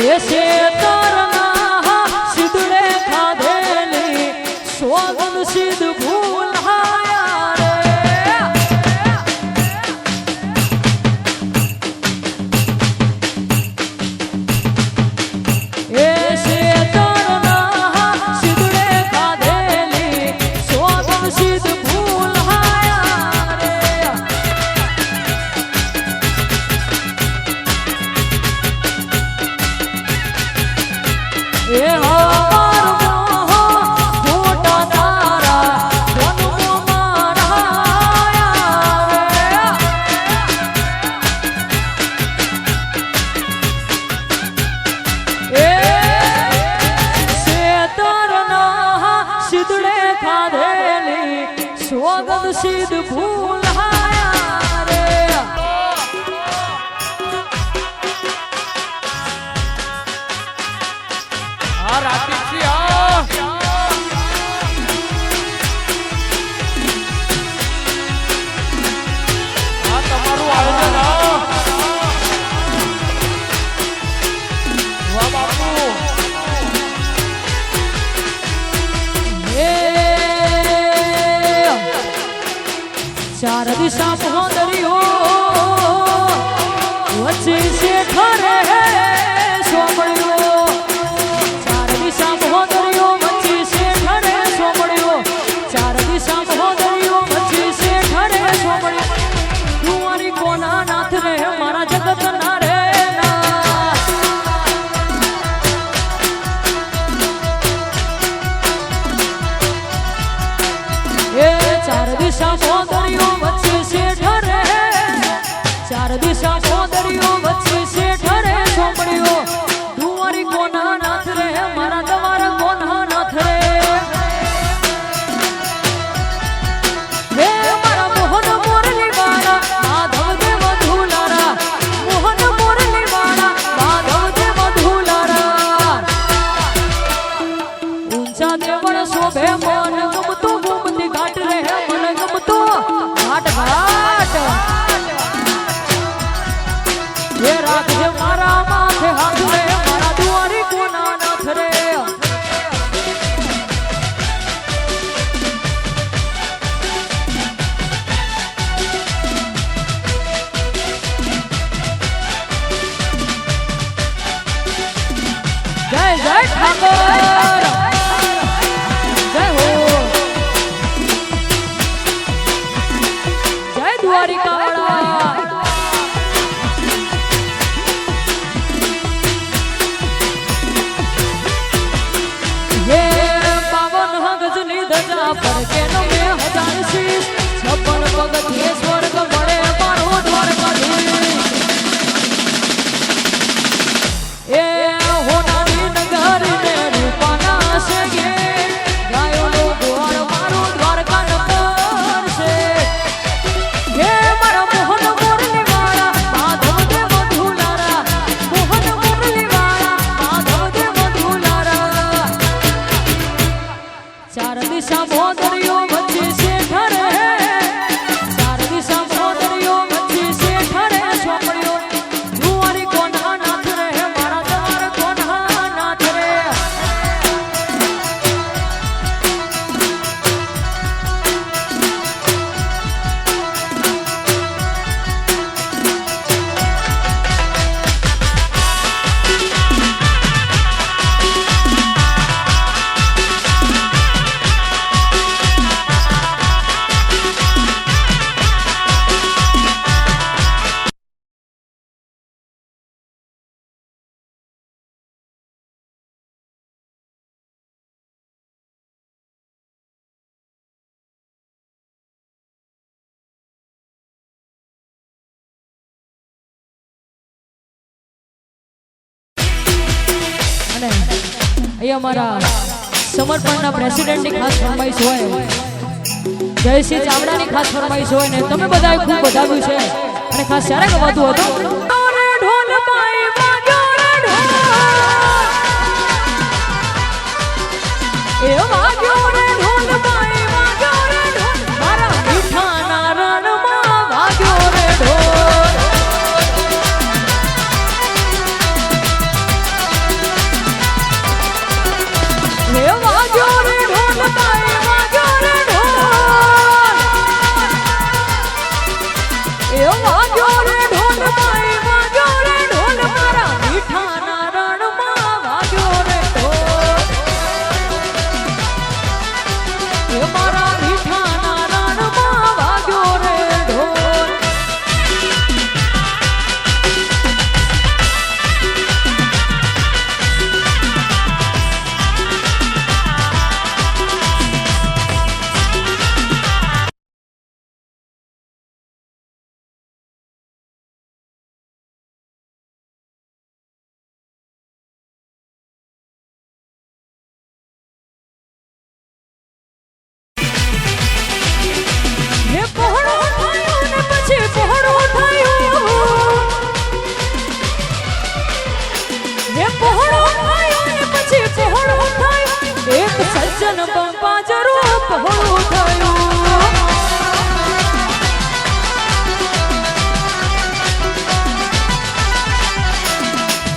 એ શેતરના સિદ્ધડે ખાધેલી સોગંદ સિદ્ધ ભૂલાયા રે. એ શેતરના સિદ્ધડે ખાધેલી સોગંદ સિદ્ધ ભૂલાયા રે. એ હાર મોહ મોટા તારા જન્મો મારા રે. એ શેતરના સિદ્ધડે ખાધેલી સોગંદ સિદ્ધ ભૂલાયા રે. આ રાતીથી આ તમારું આયોજન વાહ બાપુ. એ ચાર દિશા મોહદરીઓ વચ્ચે શેઠરે સોંપડ્યો. ચાર દિશા મોહદરીઓ વચ્ચે શેઠરે સોંપડ્યો. ચાર દિશા મોહદરીઓ વચ્ચે શેઠરે સોંપડ્યો. કુંવારી કોના નાથ રે મારા જગત ના રે ના. એ ચાર દિશા મોહદરીઓ વચ્ચે શેઠરે ચાર દિશા મોહદરીઓ વચ્ચે શેઠરે સોંપડ્યો. કુંવારી કોના નાથ રે મારા તમારા કોના નાથ રે. હે મારા મોહન મોરલી વાળા માધવ દેવ ધુલારા. મોહન મોરલી વાળા માધવ દેવ ધુલારા. ઊંચા દેવળ શોભે મન ગમતો ગુમતી ઘાટ રે મન ગમતો ઘાટ ઘાટ. હે રાખજે મારા માથે હાથ રે મારા દુઆરી કોના નાથ રે. જય જય ઠાકોર જય હો જય દ્વારિકા વાળા. હે પાવન ગજની ધજા પર કે નમે હજાર શીશ. 56 પગથિયે સ્વર્ગ મળે મારો દ્વારકાધીશ. એ હોનાની નગરી ને રૂપાના શેગે ગાયોનો ગોળ મારો દ્વારકા નગર છે. હે મારા મોહન મોરલી વાળા માધવ દેવ ધુલારા. મોહન મોરલી વાળા માધવ દેવ ધુલારા. ચાર દિશા મોદરીઓ વચ્ચે શેઠરે ચાર દિશા મોદરીઓ વચ્ચે શેઠરે સોંપડ્યો. કુંવારી કોના નાથ રે મારા દ્વાર કોના નાથ રે. અને અહીંયા અમારા સમર્પણના પ્રેસિડેન્ટની ખાસ ફરમાઈશ હોય, જયસિંહ ચાવડાની ખાસ ફરમાઈશ હોય ને તમે બધાએ ખૂબ વધાવ્યું છે અને ખાસ ત્યારે ગવાતું હતું. ઢોલ પાઈ વાગ્યો રે ઢોલ, એ વાગ્યો રે ઢોલ પાઈ વાગ્યો રે ઢોલ, મારા મીઠાના રણમાં વાગ્યો રે ઢોલ. એ પહોળો થયો ને પછી પહોળો થયો એક સજ્જન બાજરો પહોળો થયો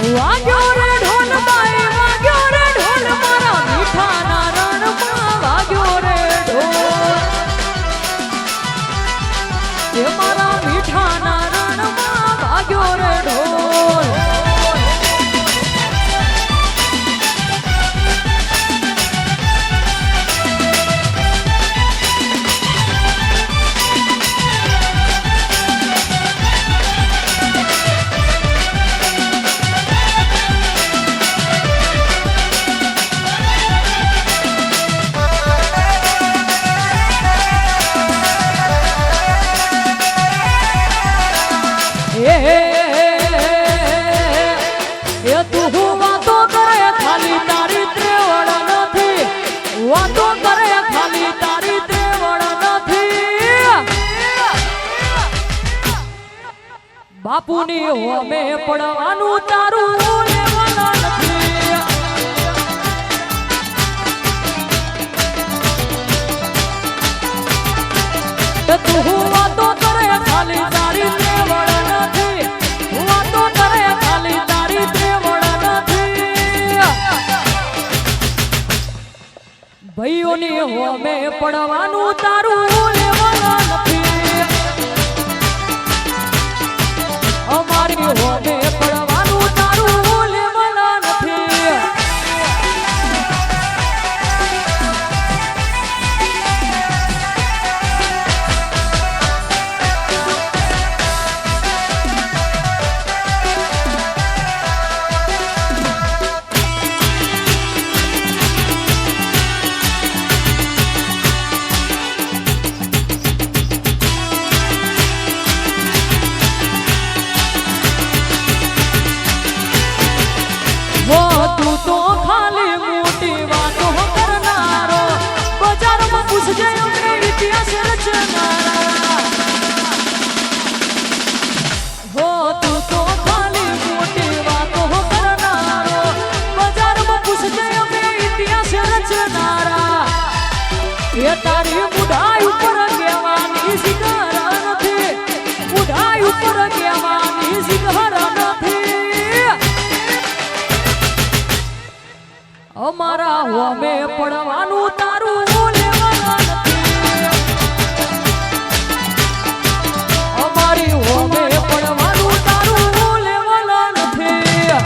વાગ્યો રે ઢોલ બાઈ વાગ્યો રે ઢોલ મારા મીઠાના રણમાં વાગ્યો રે ઢોલ એ મારા મીઠાના રણમાં વાગ્યો રે ઢોલ એ તું વાતો કરે ખાલી તારી ત્રેવડ નથી વાતો કરે ખાલી તારી ત્રેવડ નથી બાપુની હોમે પડવાનું તારું લેવાના નથી તું વાતો કરે ખાલી તારી ત્રેવડ નથી વાતો કરે ખાલી તારી ત્રેવડ નથી ભાઈઓની હોમે પડવાનું તારું લેવાના નથી અમારી હોમે પડવાનું તારું લેવાના નથી તું તો ખાલી મોટી વાતો કરનારો બજારમાં પૂછજે અમને ઇતિહાસ રચનારા હો તું તો ખાલી મોટી વાતો કરનારો બજારમાં પૂછજે અમને ઇતિહાસ રચનારા એ તારી બુઢાઈ ઉપર કહેવાની શિખર નથી બુઢાઈ ઉપર કહેવાની શિખર નથી અમારા હોમે પડવાનું તારું લેવાના નથી અમારી હોમે પડવાનું તારું લેવાના નથી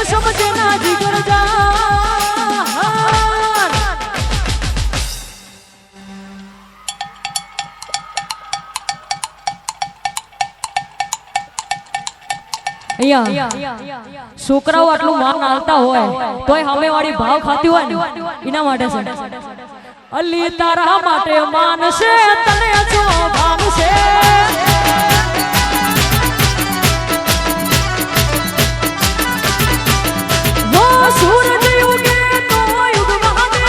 સમજે ના જીગર જાન અહીંયા છોકરાઓ આટલું માન આલતા હોય તોય સામે વાળી ભાવ ખાતી હોય ને એના માટે છે અલી તારા માટે માનશે તને જો ભાવશે વો સૂરજ ઉગે તો યુગમાં દે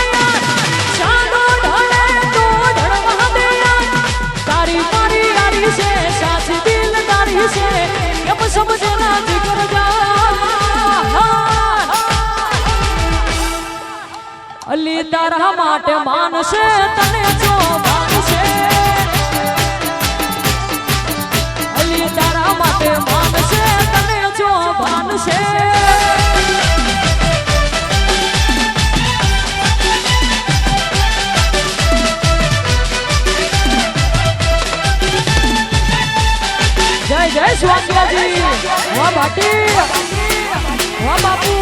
ચાંદો ઢળે તો ઢળવા દે તારી મારી યારી છે સાચી દિલદારી છે એમ સમજે ના જીગર જાન અલી તારા માટે માનશે તને જો ભાવશે અલી તારા માટે માનશે તને જો ભાનશે જય જય સ્વામિયાજી વાહ ભાટી વાહ બાપુ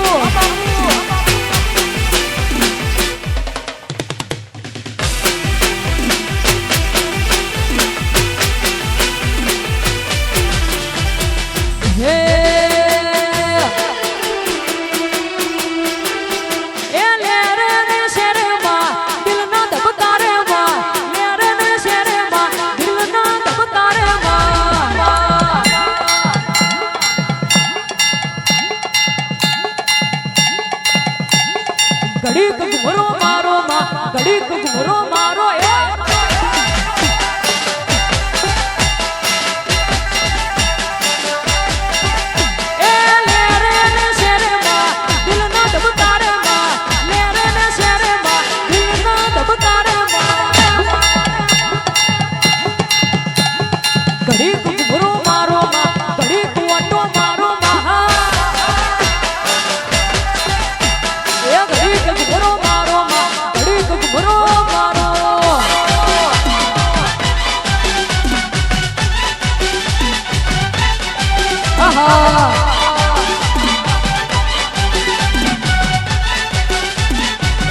ઘડીક ઘુમરો મારો માં ઘડીક ઘુમરો મારો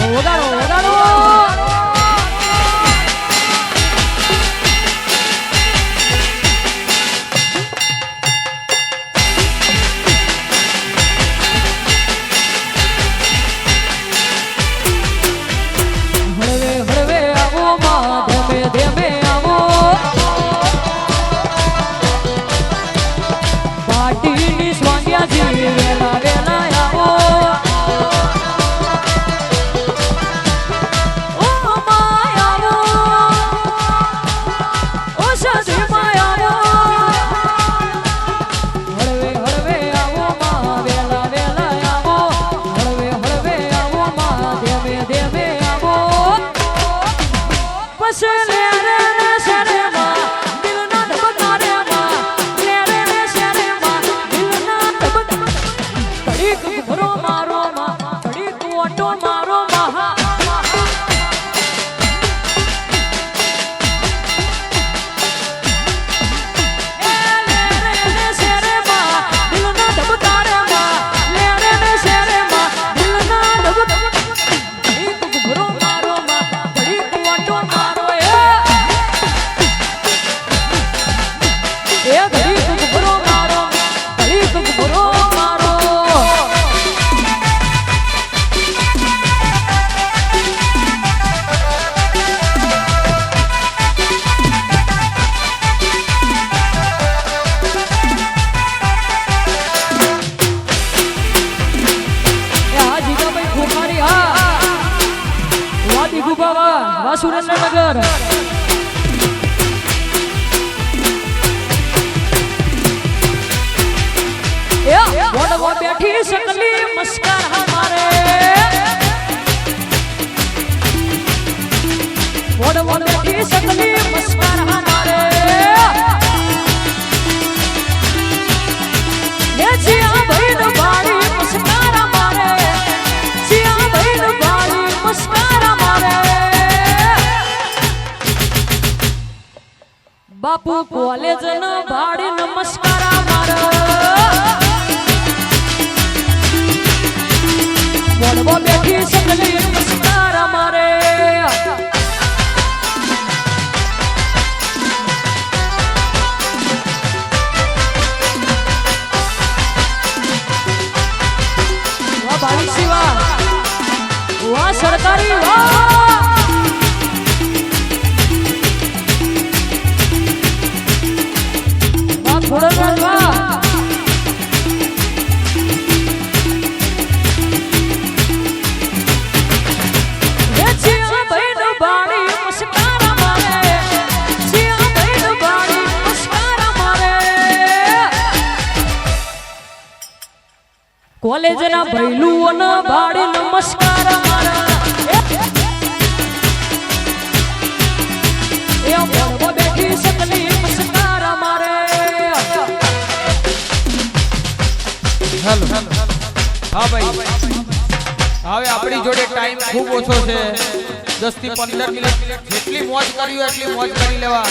ઓગાડો ઓગાડો હળવે હળવે આવો માં ધીમે ધીમે આવો પાટીની સ્વાંગ્યાજી વેલા વેલા આવો સુરેન્દ્રનગર વડવા બેઠી શકલી મસ્કાર હમારે વડવા બેઠી શકલી મસ્કાર હમારે એ જીયા ભઈન વાળી મસ્કાર હમારે જીયા ભઈન વાળી મસ્કાર હમારે બાપુ કોલેજ ન ભાડી નમસ્કાર મારો પડવો બેઠી સકલી નમસ્કાર અમારે વાહ ભાઈ શિવા વાહ સરકારી વાહ વાહ ખોડલરાજ વાહ કોલેજ ના ભૈલું બાળી નમસ્કાર મારા એ પડવો બેઠી સકલી નમસ્કાર મારે હેલો હા ભાઈ હવે આપણી જોડે ટાઈમ ખૂબ ઓછો છે 10 થી 15 મિનિટ જેટલી મોજ કરી હોય એટલી મોજ કરી લેવા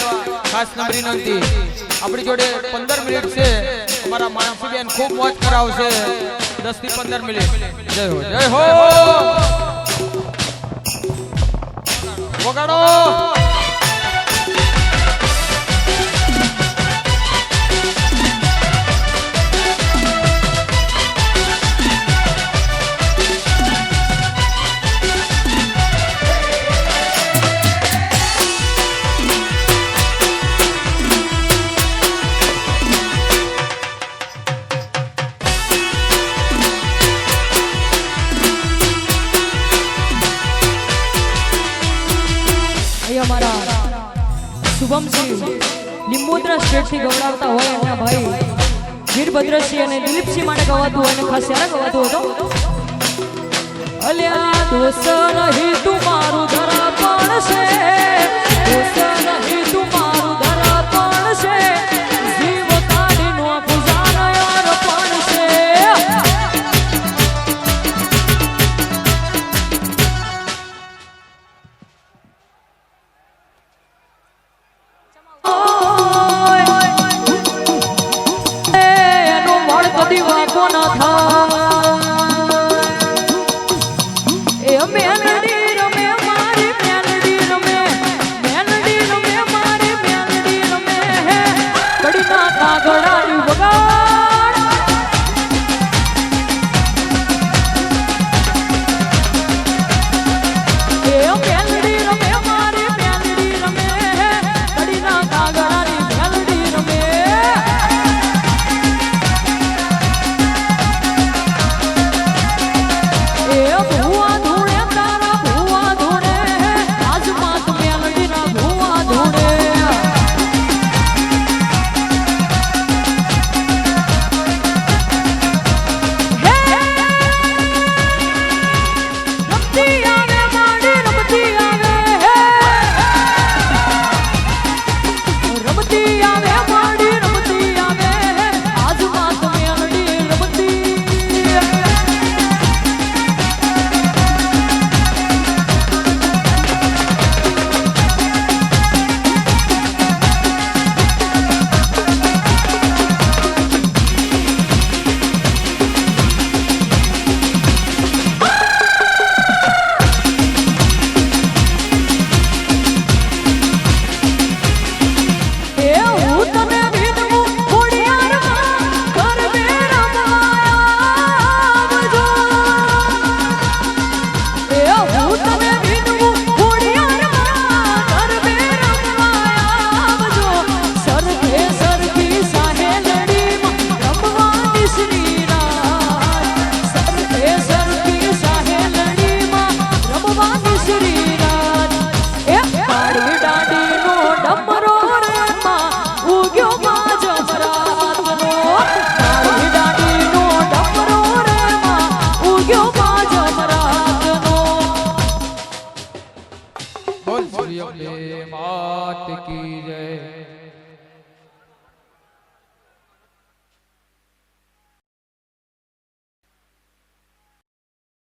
ખાસ નમ્ર વિનંતી આપણી જોડે 15 મિનિટ છે અમારા માનસીબેન ખૂબ મોજ કરાવશે 10 થી 15 મિનિટ જય હો વગાડો અમારા શુભમસિંહ લીંબોદરા સ્ટેટ થી ગવડાવતા હોય એમના ભાઈ વીરભદ્રસિંહ અને દિલીપસિંહ માટે ગવાતું હોય અને ખાસ યારે ગવાતું હતો અલ્યા દોસ્ત નહીં તું મારું ધરા પણ છે